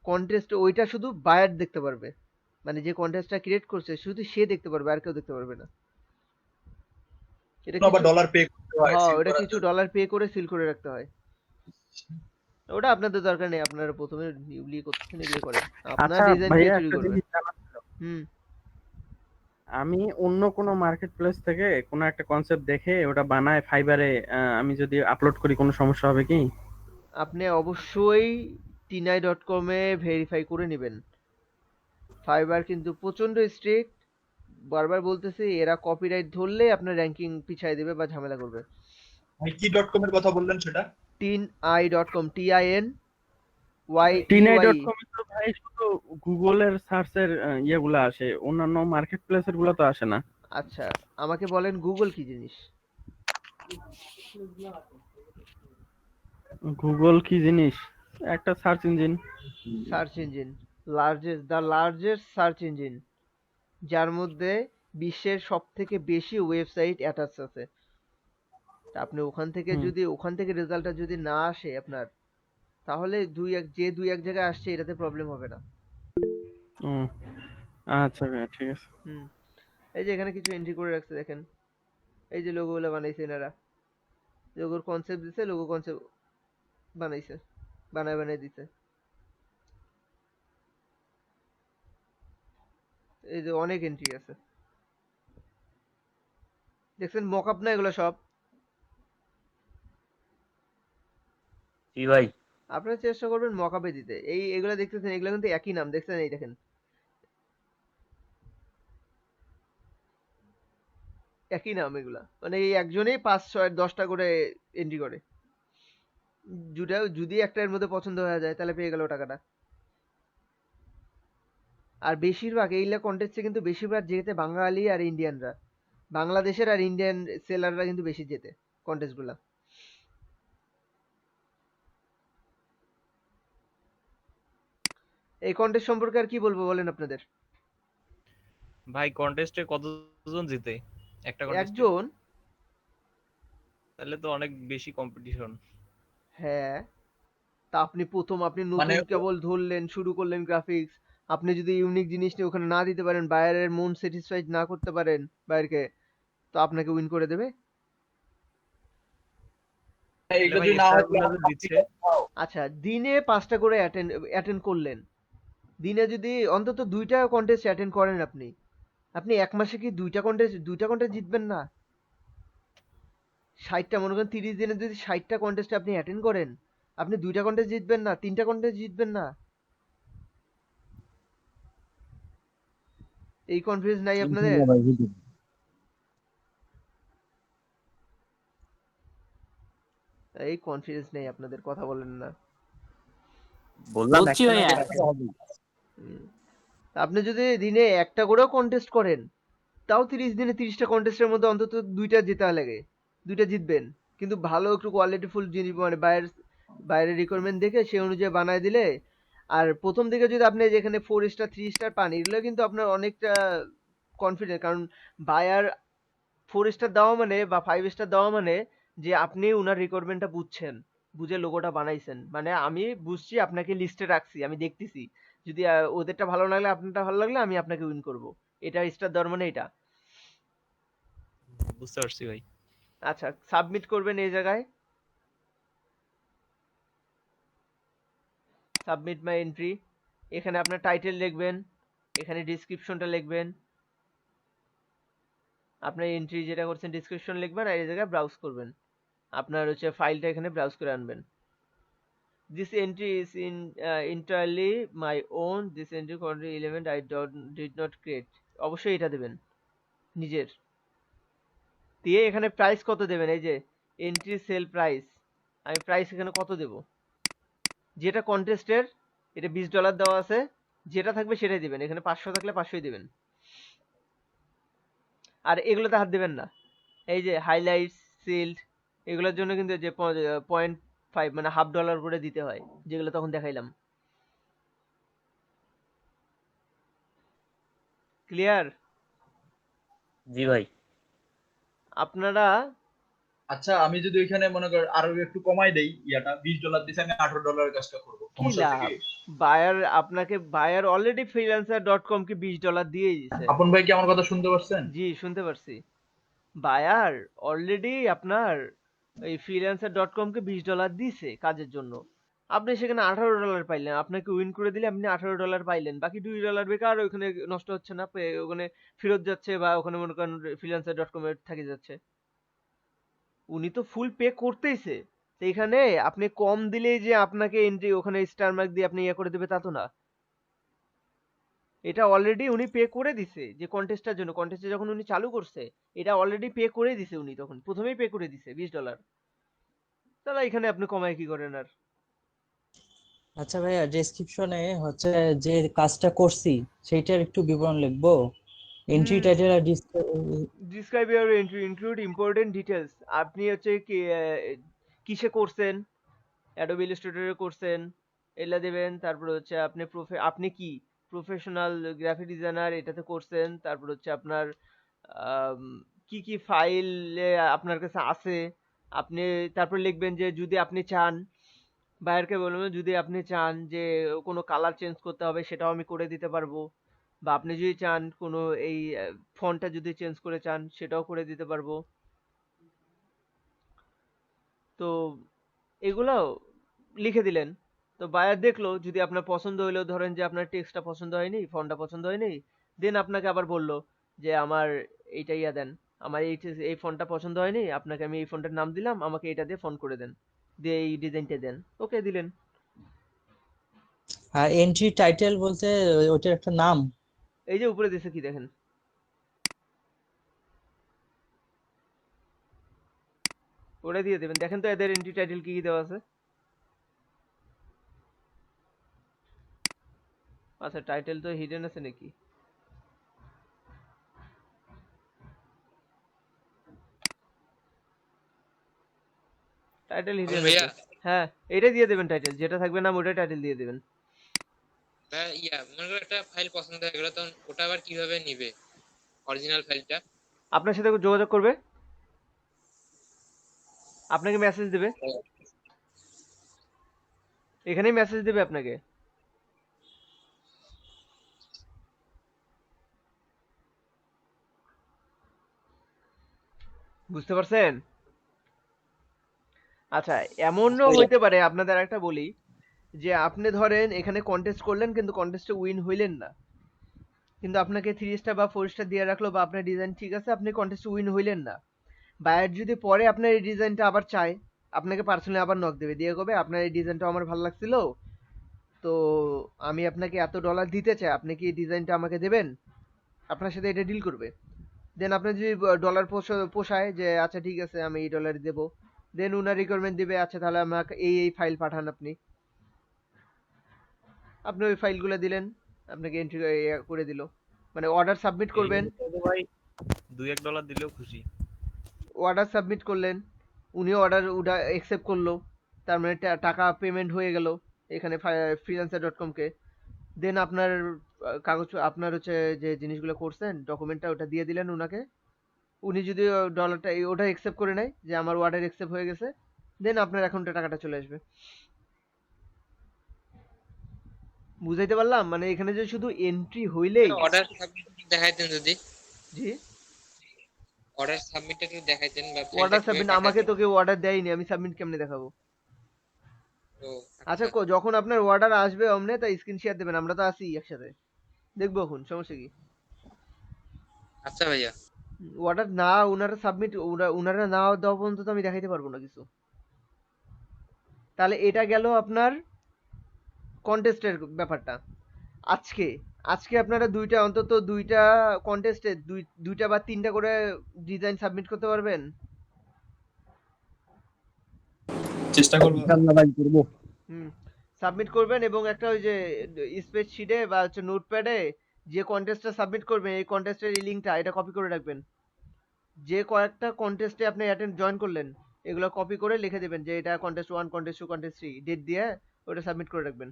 কন্টেস্ট ওইটা শুধু বায়ার দেখতে পারবে, মানে যে কন্টেস্টটা ক্রিয়েট করছে শুধু সে দেখতে পারবে, আর কেউ দেখতে পারবে না। এটা আবার কিছু, ডলার পে করতে হয় হ্যাঁ সিল ওটা করার কিছু জন্য। ডলার পে করে সিল করে রাখতে হয়। ওটা আপনাদের দরকার নেই, আপনারা প্রথমে নিউলি করতেছেন, এগুলো করেন, আপনার আচ্ছা ডিজাইন কে ভাইয়া, চুরি একটা করবে। জিনিস জানার ছিল। হুম, আমি অন্য কোনো মার্কেট প্লেস থেকে কোনো একটা কনসেপ্ট দেখে ওটা বানায় ফাইবারে আমি যদি আপলোড করি কোনো সমস্যা হবে কি? আপনি অবশ্যই tinai.com এ ভেরিফাই করে নেবেন। ফাইবার কিন্তু প্রচন্ড স্ট্রিক্ট, বারবার বলতেছি, এরা কপিরাইট ধরলে আপনার র্যাঙ্কিং পিছায় দেবে বা ঝামেলা করবে। ভাই কি .com এর কথা বললেন সেটা? tinai.com, TINY tinai.com এ তো ভাই শুধু গুগলের সার্চের ইয়েগুলা আসে, অন্যান্য মার্কেট প্লেসের গুলা তো আসে না। আচ্ছা আমাকে বলেন গুগল কি জিনিস? গুগল কি জিনিস? একটা search engine. Search engine, the largest search engine, যার মধ্যে বিশ্বের সব থেকে বেশি ওয়েবসাইট অ্যাটাচ আছে। তা আপনি ওখান থেকে রেজাল্টটা যদি না আসে আপনার, তাহলে দুই এক জায়গায় আসছে এটাতে প্রবলেম হবে না। হুম, আচ্ছা ভাইয়া ঠিক আছে। হুম, এই যে এখানে কিছু এন্ট্রি করে রাখছে দেখেন, এই যে লোগোগুলো বানাইছে এনারা, লোগোর কনসেপ্ট দিছে, লোগো কনসেপ্ট বানাইছে, বানায় দিছে। এই যে অনেক এন্ট্রি আছে দেখছেন, মকআপ না এগুলো সব। জি ভাই। আপনারা চেষ্টা করবেন মকআপে দিতে। এগুলো দেখতেছেন, এগুলো কিন্তু একই নাম, দেখছেন এই দেখেন একই নাম এগুলা, মানে এই একজনেই 5 6 10টা করে এন্ট্রি করে। যদি একটা এর মধ্যে পছন্দ হয়ে যায় তাহলে পেয়ে গেল টাকাটা। আর বেশিরভাগ এইগুলা কন্টেস্টে কিন্তু বেশিরভাগ যেতে বাঙালি আর ইন্ডিয়ানরা, বাংলাদেশের আর ইন্ডিয়ান সেলাররা কিন্তু বেশি জেতে কন্টেস্ট গুলা। এই কন্টেস্ট সম্পর্কে আর কি বলবো বলেন আপনাদের? ভাই কন্টেস্টে কতজন জিতে একটা কন্টেস্টে? একজন। তাহলে তো অনেক বেশি কম্পিটিশন। হ্যাঁ, তা আপনি মানে নতুন কেবল ধরলেন, শুরু করলেন গ্রাফিক্স, আপনি যদি ইউনিক জিনিস নিয়ে ওখানে না দিতে পারেন, বায়ারের মন স্যাটিসফাইড না করতে পারেন বায়ারকে, তো আপনাকে উইন করে দেবে। এইটা ভাই যদি না হয় স্টারগুলো যে দিচ্ছে, আচ্ছা, দিনে 5টা করে অ্যাটেন্ড করলেন, দিনে যদি অন্তত 2টা কন্টেস্ট অ্যাটেন্ড করেন আপনি, আপনি এক মাসে কি 2টা কন্টেস্ট জিতবেন না? 60টা, মনে করেন 30 দিনে যদি 60টা কন্টেস্ট আপনি অ্যাটেন্ড করেন, আপনি 2টা কন্টেস্ট জিতবেন না, 3টা কন্টেস্ট জিতবেন না? এই কনফিডেন্স নাই আপনাদের? এই কনফিডেন্স নেই আপনাদের, কথা বলেন না। বললাম বলছি একটা না ভাইয়া। একটা তো হবেই। আপনি যদি দিনে একটা করেও কন্টেস্ট করেন, তাও 30 দিনে 30টা কন্টেস্টের মধ্যে অন্তত 2টা জেতা লাগে, 2টা জিতবেন। কিন্তু ভালো একটু কোয়ালিটিফুল জিনিস, মানে বাইরের রিকোয়ারমেন্ট দেখে সেই অনুযায়ী বানায় দিলে, আর প্রথম দিকে যদি আপনি যেখানে 4 স্টার 3 স্টার পান, এগুলো কিন্তু আপনার অনেকটা কনফিডেন্ট, কারণ বায়ার 4 স্টার দেওয়া মানে বা 5 স্টার দেওয়া মানে যে আপনি উনার রিকোয়ারমেন্টটা বুঝছেন, বুঝে লোগোটা বানাইছেন, মানে আমি বুঝছি, আপনাকে লিস্টে রাখছি, আমি দেখতেছি, যদি ওদেরটা ভালো লাগলে আপনারটা ভালো লাগলে আমি আপনাকে উইন করব। এটা স্টার দেওয়ার মানে এটা। বুঝতে পারছি ভাই। আচ্ছা, সাবমিট করবেন এই জায়গায়, সাবমিট মাই এন্ট্রি। এখানে আপনার টাইটেল লিখবেন, এখানে ডিসক্রিপশনটা লিখবেন, আপনার এন্ট্রি যেটা করছেন ডিসক্রিপশন লিখবেন, আর এই জায়গায় ব্রাউজ করবেন, আপনার হচ্ছে ফাইলটা এখানে ব্রাউজ করে আনবেন। This entry is entirely my own. This entry contains element I did not create. অবশ্যই এটা দেবেন নিজের। দিয়ে এখানে প্রাইস কত দেবেন, এই যে এন্ট্রি সেল প্রাইস, আমি প্রাইস এখানে কত দেব, যেটা কন্টেস্টের, এটা $20 দেওয়া আছে, যেটা থাকবে সেটাই দিবেন। এখানে 500 থাকলে 500ই দিবেন। আর এগুলোতে হাত দিবেন না। এই যে হাইলাইটস, সিল্ড, এগুলোর জন্য কিন্তু যে 0.5 মানে $50 করে দিতে হয়, যেগুলো তখন দেখাইলাম। ক্লিয়ার? জি ভাই। আপনারা আচ্ছা, আমি যদি ওইখানে মনে কর আরো একটু কমাই দেই, ইয়াটা $20 দিছে, আমি $18 কাজটা করবো, কি সমস্যা আছে লাভ? কি? বায়ার অলরেডি freelancer.com কে $20 দিয়েই দিছে। আপন ভাই কি আমার কথা শুনতে পাচ্ছেন? জি, শুনতে পারছি। বায়ার অলরেডি আপনার এই freelancer.com কে $20 দিছে কাজের জন্য। আপনি সেখানে $18 পাইলেন, আপনাকে উইন করে দিলে আপনি $18 পাইলেন, বাকি $2 বেকার ওখানে নষ্ট হচ্ছে না, ওখানে ফেরত যাচ্ছে, বা ওখানে মনে করেন freelancer.com এর থেকে যাচ্ছে। উনি তো ফুল পে করতেইছে, তো এখানে আপনি কম দিলেই যে আপনাকে এন্ট্রি ওখানে স্টার মার্ক দিয়ে আপনি ইয়ে করে দেবে তা তো না। এটা অলরেডি উনি পে করে দিছে, যে কন্টেস্টটার জন্য, কন্টেস্টে যখন উনি চালু করছে এটা অলরেডি পে করে দিছে, উনি তখন প্রথমেই পে করে দিছে $20। তাহলে এখানে আপনি কমায় কি করেন আর? আচ্ছা ভাইয়া, ডেসক্রিপশনে হচ্ছে যে কাজটা করছি সেইটার একটু বিবরণ লিখবো, এন্ট্রি টাইটেল আর describe your entry, include important details. আপনি হচ্ছে কি কিসে করছেন, অ্যাডোবি ইলাস্ট্রেটরে করছেন, এগুলা দেবেন। তারপর হচ্ছে আপনি কি প্রফেশনাল গ্রাফিক ডিজাইনার এটাতে করছেন, তারপর হচ্ছে আপনার আম, কি কি ফাইল আপনার কাছে আছে, আপনি তারপর লিখবেন যে যদি আপনি চান, বায়ারকে বলবেন যদি আপনি চান যে কোনো কালার চেঞ্জ করতে হবে সেটাও আমি করে দিতে পারবো, বা আপনি যদি চান কোনো এই ফন্টটা যদি চেঞ্জ করে চান সেটাও করে দিতে পারবো। তো এগুলো লিখে দিলেন, তো বায়ার দেখলো, যদি আপনার পছন্দ হইলো, ধরেন যে আপনার টেক্সটটা পছন্দ হয়নি, ফন্টটা পছন্দ হয়নি, দেন আপনাকে আবার বললো যে আমার এইটা ইয়া দেন, আমার এই ফন্টটা পছন্দ হয়নি, আপনাকে আমি এই ফন্টের নাম দিলাম, আমাকে এটা দিয়ে ফন্ট করে দেন, দিয়ে এই ডিজাইনটা দেন, ওকে দিলেন। আর এন্ট্রি টাইটেল বলতে ওইটার একটা নাম? এই যে উপরে দিছে কি দেখেন, ওটা দিয়ে দেবেন। দেখেন তো এদের এন্ট্রি টাইটেল কি কি দেওয়া আছে। আচ্ছা টাইটেল তো হিডেন আছে নাকি? টাইটেল হিডেন আছে। ভাইয়া হ্যাঁ এটাই দিয়ে দেবেন টাইটেল, যেটা থাকবে নাম ওটাই টাইটেল দিয়ে দেবেন। মনে করো একটা ফাইল পছন্দ হয়ে গেল, তখন ওটা আবার কিভাবে নিবে অরিজিনাল ফাইলটা? আপনার সাথে যোগাযোগ করবে, আপনাকে মেসেজ দেবে, এখানেই মেসেজ দেবে আপনাকে। বুঝতে পারছেন? আচ্ছা এমনও হইতে পারে, আপনাদের একটা বলি, যে আপনি ধরেন এখানে কন্টেস্ট করলেন কিন্তু কন্টেস্টে উইন হইলেন না, কিন্তু আপনাকে 3 স্টার বা 4 স্টার দিয়ে রাখলো, বা আপনার ডিজাইন ঠিক আছে, আপনি কন্টেস্টে উইন হইলেন না, বায়ার যদি পরে আপনার এই ডিজাইনটা আবার চায়, আপনাকে পার্সোনালি আবার নক দেবে, দিয়ে কবে আপনার এই ডিজাইনটা আমার ভালো লাগছিল, তো আমি আপনাকে এত ডলার দিতে চাই, আপনি কি এই ডিজাইনটা আমাকে দেবেন, আপনার সাথে এটা ডিল করবে। দেন আপনার যদি ডলার পোষায় যে আচ্ছা ঠিক আছে আমি এই ডলার দেবো, দেন উনার রিকোয়ারমেন্ট দিবে, আচ্ছা তাহলে আমাকে এই ফাইল পাঠান, আপনি আপনি ওই ফাইলগুলো দিলেন, আপনাকে এন্ট্রি করে দিল, মানে অর্ডার সাবমিট করবেন, ভাই $2-1 দিলেও খুশি। অর্ডার সাবমিট করলেন, উনি অর্ডার ওটা অ্যাকসেপ্ট করলো, তার মানে টাকা পেমেন্ট হয়ে গেল এখানে freelancer.com কে। দেন আপনার কাগজ, আপনার হচ্ছে যে জিনিসগুলো করছেন ডকুমেন্টটা ওটা দিয়ে দিলেন উনাকে, উনি যদি ডলারটা ওটা অ্যাকসেপ্ট করে নেয় যে আমার অর্ডার অ্যাকসেপ্ট হয়ে গেছে, দেন আপনার অ্যাকাউন্টে টাকাটা চলে আসবে। বুঝাইতে পারলাম? মানে এখানে যে শুধু এন্ট্রি হইলেই। অর্ডার সাবমিট দেখাইতেন যদি। জি অর্ডার সাবমিটটা কি দেখাইতেন, বা অর্ডার ফাইলটা কিভাবে সাবমিট, আমাকে পাঠাতেন? তো কেউ অর্ডার দেয়নি, আমি সাবমিট কেমনে দেখাবো? ও আচ্ছা যখন আপনার অর্ডার আসবে অমনে তাই স্ক্রিন শেয়ার দেবেন, আমরা তো আছি একসাথে, দেখবো এখন, সমস্যা কি? আচ্ছা ভাইয়া। অর্ডার না উনারা সাবমিট, উনারা না দেওয়া পর্যন্ত তো আমি দেখাইতে পারবো না কিছু। তাহলে এটা গেল আপনার কন্টেস্টের ব্যাপারটা। আজকে আজকে আপনারা অন্তত দুইটা কন্টেস্টে দুইটা বা তিনটা করে ডিজাইন সাবমিট করতে পারবেন? চেষ্টা করবো। ইনশাআল্লাহ ভাই করবো। সাবমিট করবেন, এবং একটা ওই যে স্প্রেডশিটে বা হচ্ছে নোটপ্যাডে যে কন্টেস্টটা সাবমিট করবেন, এই কন্টেস্টের এই লিংকটা এটা কপি করে রাখবেন। যে কয়েকটা কন্টেস্টে আপনি জয়েন করলেন এগুলো কপি করে লিখে দেবেন যে এটা কন্টেস্ট 1, কন্টেস্ট 2, কন্টেস্ট 3, ডেট দিয়ে ওটা সাবমিট করে রাখবেন।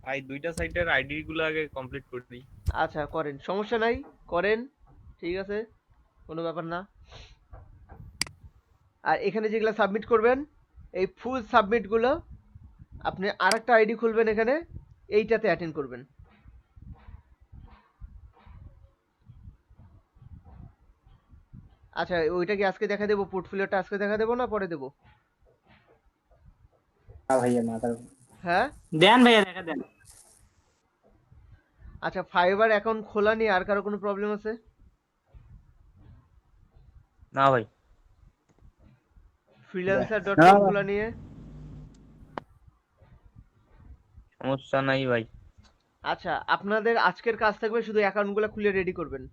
ভাই দুইটা সাইটের আইডি গুলো আগে কমপ্লিট করে দিই। আচ্ছা করেন, সমস্যা নাই, করেন, ঠিক আছে, কোনো ব্যাপার না। আর এখানে যেগুলো সাবমিট করবেন এই ফুল সাবমিটগুলো আপনি আরেকটা আইডি খুলবেন, এখানে এইটাতে অ্যাটেন্ড করবেন। আচ্ছা ওইটা কি আজকে দেখা দেবো? পোর্টফোলিওটা আজকে দেখা দেবো না পরে দেবো? ভাইয়া মাথা হ্যাঁ দেন ভাইয়া, দেখা দেন। আচ্ছা ফাইবার অ্যাকাউন্ট খোলা নিয়ে আর কারো কোনো প্রবলেম আছে? না ভাই। freelancer.com খোলা নিয়ে সমস্যা নাই ভাই। আচ্ছা আপনাদের আজকের কাজ থাকবে শুধু অ্যাকাউন্টগুলো খুলে রেডি করবেন,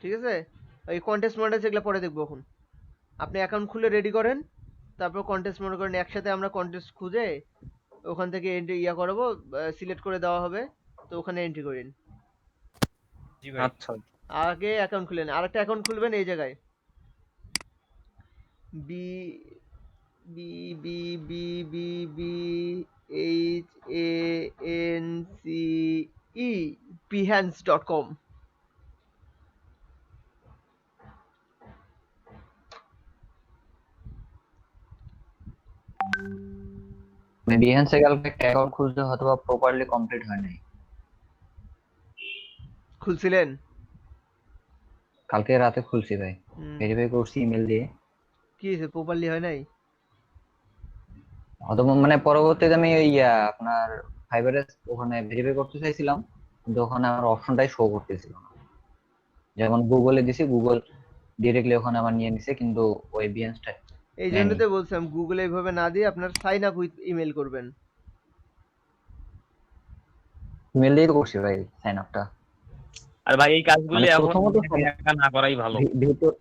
ঠিক আছে? ওই কন্টেস্ট মডেল এগুলো পরে দেখবো। এখন আপনি অ্যাকাউন্ট খুলে রেডি করেন, তারপর কন্টেস্ট মনে করেন একসাথে আমরা কন্টেস্ট খুঁজে ওখান থেকে এন্ট্রি করাবো, সিলেক্ট করে দেওয়া হবে, তো ওখানে এন্ট্রি করেন। জি ভাই। আচ্ছা আগে অ্যাকাউন্ট খুলেন, আরেকটা অ্যাকাউন্ট খুলবেন এই জায়গায়, B B B B B B H A N C E behance.com আমি বিহেন্সে কালকে একটা অ্যাকাউন্ট খুলতে হয়তো বা প্রপারলি কমপ্লিট হয় নাই। খুলছিলেন? কালকে রাতে খুলছি ভাই, হুম, ভেরিফাই করছি ইমেল দিয়ে। কি হয়েছে, প্রপারলি হয় নাই? হয়তো মানে পরবর্তীতে আমি ওই আপনার ফাইবারে ওখানে ভেরিফাই করতে চাইছিলাম, কিন্তু ওখানে আমার অপশনটাই শো করতেছিল না। যেমন গুগলে দিছি, গুগল ডিরেক্টলি ওখানে আমার নিয়ে নিছে, কিন্তু ওই বিহেন্সটা এই জন্য নেয়নি। তো বলছিলাম গুগলে এইভাবে না দিয়ে আপনার সাইন আপ উইথ ইমেল করবেন। ইমেল দিয়ে তো করছি ভাই সাইন আপটা। আর ভাই এই কাজগুলো মানে এখন প্রথমত একা না করাই ভালো। ভিতর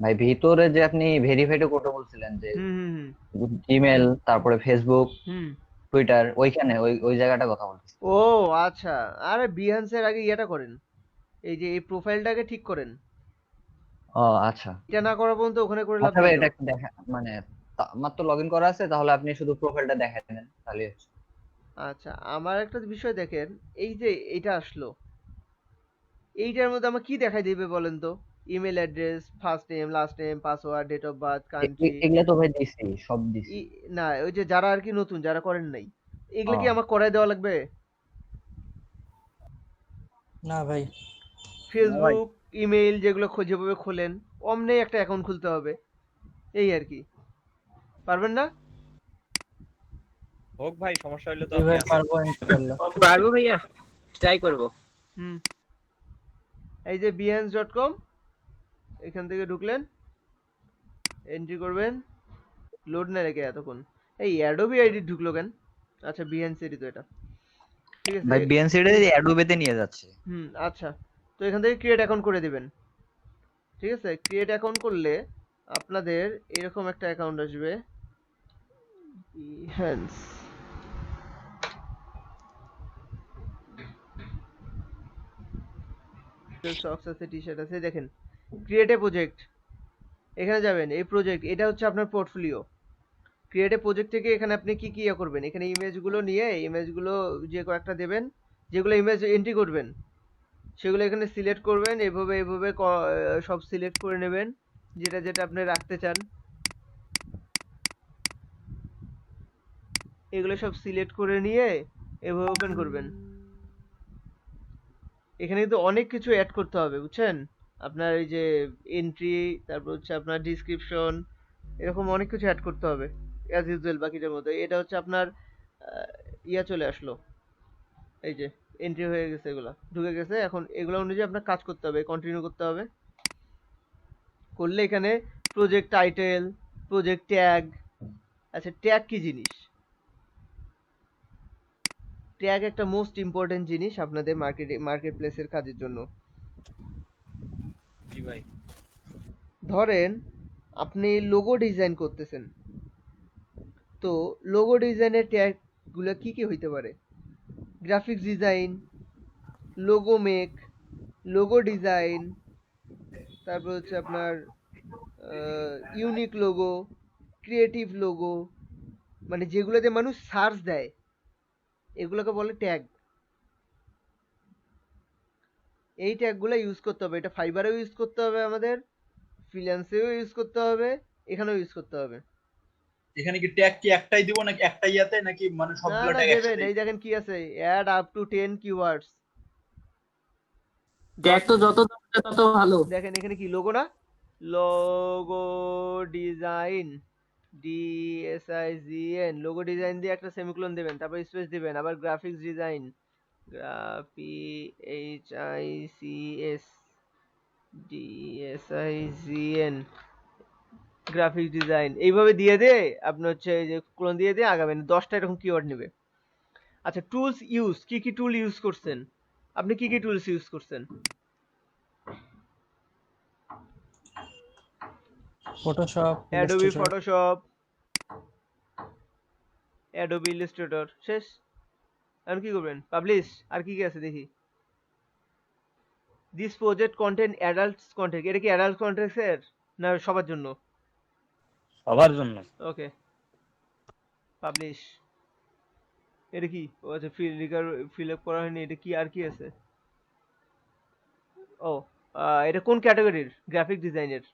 ভাই ভিতরে যে আপনি ভেরিফাইড করতে বলছিলেন যে হুম হুম হুম জিমেল, তারপরে ফেসবুক, হুম। টুইটার, ওইখানে ওই ওই জায়গাটা কথা বলছি। ও আচ্ছা, আরে বিহান্সের আগে ইয়েটা করেন, এই যে এই প্রোফাইলটাকে ঠিক করেন। ও আচ্ছা। এটা না করা পর্যন্ত ওখানে করে লাভ আচ্ছা ভাই নেই তো। এটা একটু দেখা, মানে আমার তো লগ ইন করা আছে, তাহলে আপনি শুধু প্রোফাইলটা দেখাই দেন তাহলে হচ্ছে। আচ্ছা, আমার একটা বিষয় দেখেন, এই যে এটা আসলো, এইটার মধ্যে আমার কি দেখাই দিবে বলেন তো? Email address, first name, last name, password, date of birth, country. এগুলা তো ভাই দিছি, সব দিছি। না, ওই যে যারা আর কি নতুন, যারা করেন নাই, এগুলো কি ও আমার করাই দেওয়া লাগবে? না ভাই। না ভাই, ফেসবুক, ইমেইল যেগুলো যেভাবে খোলেন অমনি একটা অ্যাকাউন্ট খুলতে হবে, এই আর কি। পারবেন না? হোক ভাই, সমস্যা হইলে তো জি আপনি ভাই আছেন। পারবো ইনশাআল্লাহ। পারবো ভাইয়া, ট্রাই করবো। হুম, এই যে behance.com, এখান থেকে ঢুকলেন, এন্ট্রি করবেন, লোড না রেখে এতক্ষণ। এই অ্যাডোবি আইডি ঢুকলো কেন? আচ্ছা, বিহেন্স এরই তো এটা, ঠিক আছে। ভাই বিএনসি তে অ্যাডোবেতে নিয়ে যাচ্ছে। হুম, আচ্ছা, তো এখান থেকে ক্রিয়েট অ্যাকাউন্ট করে দিবেন, ঠিক আছে। ক্রিয়েট অ্যাকাউন্ট করলে আপনাদের এরকম একটা অ্যাকাউন্ট আসবে, বিহেন্স। সক্স আছে, টি শার্ট আছে, দেখেন ক্রিয়েট এ প্রজেক্ট, এখানে যাবেন, এই প্রজেক্ট এটা হচ্ছে আপনার পোর্টফোলিও। ক্রিয়েট এ প্রজেক্ট থেকে এখানে আপনি কি কি করবেন, এখানে ইমেজগুলো নিয়ে ইমেজগুলো যে কয়েকটা দেবেন, যেগুলো ইমেজ এন্ট্রি করবেন সেগুলো এখানে সিলেক্ট করবেন, এভাবে এভাবে সব সিলেক্ট করে নেবেন, যেটা যেটা আপনি রাখতে চান এগুলো সব সিলেক্ট করে নিয়ে এভাবে ওপেন করবেন। এখানে কিন্তু অনেক কিছু অ্যাড করতে হবে, বুঝছেন? আপনার এই যে এন্ট্রি, তারপর হচ্ছে আপনার ডিসক্রিপশন, এরকম অনেক কিছু অ্যাড করতে হবে অ্যাজ ইউজুয়াল বাকিটার মতো। এটা হচ্ছে আপনার ইয়া চলে আসলো, এই যে এন্ট্রি হয়ে গেছে, এগুলা ঢুকে গেছে। এখন এগুলো অনুযায়ী আপনার কাজ করতে হবে, কন্টিনিউ করতে হবে। করলে এখানে প্রজেক্ট টাইটেল, প্রজেক্ট ট্যাগ। আচ্ছা, ট্যাগ কি জিনিস? ট্যাগ একটা মোস্ট ইম্পর্টেন্ট জিনিস আপনাদের মার্কেট প্লেসের কাজের জন্য। জি ভাই। ধরেন আপনি লোগো ডিজাইন করতেছেন, তো লোগো ডিজাইনের ট্যাগ গুলো কি কি হইতে পারে? Graphics design, logo make, logo design, তারপর হচ্ছে আপনার ইউনিক লোগো, ক্রিয়েটিভ লোগো, মানে যেগুলোতে মানুষ সার্চ দেয় এগুলোকে বলে ট্যাগ। এই ট্যাগগুলো ইউজ করতে হবে, এটা ফাইবারেও ইউজ করতে হবে, আমাদের ফ্রিল্যান্সেও ইউজ করতে হবে, এখানেও ইউজ করতে হবে। এখানে কি ট্যাগ কি একটাই দিব নাকি একটা ইয়াতে, নাকি মানে না সবগুলো না, ট্যাগ দেবেন। একসাথে? এই দেখেন কি আছে, add up to 10 keywords. Tag তো যত দেবে তত ভালো। দেখেন এখানে কি লোগো না, logo design, DSIGN, logo design দিয়ে একটা সেমিকোলন দিবেন, তারপর স্পেস দিবেন, আবার graphics design, GRAPHICS DSIGN, graphics design, এইভাবে দিয়ে দিয়ে আপনি হচ্ছে এই যে কোলন দিয়ে দিয়ে আগাবেন। 10টা এরকম কিওয়ার্ড নেবে। আচ্ছা, টুলস ইউজ, কি কি টুল ইউজ করছেন? আপনি কি কি টুলস ইউজ করছেন? Photoshop, Adobe Illustrator. Photoshop, Adobe Illustrator, শেষ। এখন কি করবেন? পাবলিশ। আর কি কি আছে দেখি। This project content adult content, এটা কি অ্যাডাল্ট কন্টেন্টের না সবার জন্য? সবার জন্য। ওকে, পাবলিশ। এটা কি? ও আচ্ছা, ফিল আপ করা হয়নি, এটা কি আর কি আছে? ও, এটা কোন ক্যাটাগরির? গ্রাফিক ডিজাইনের।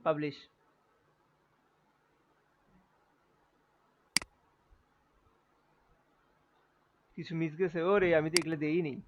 পাবলিশ। কিছু মিস গেছে ওরে, আমি তো এগুলো দেই নেই।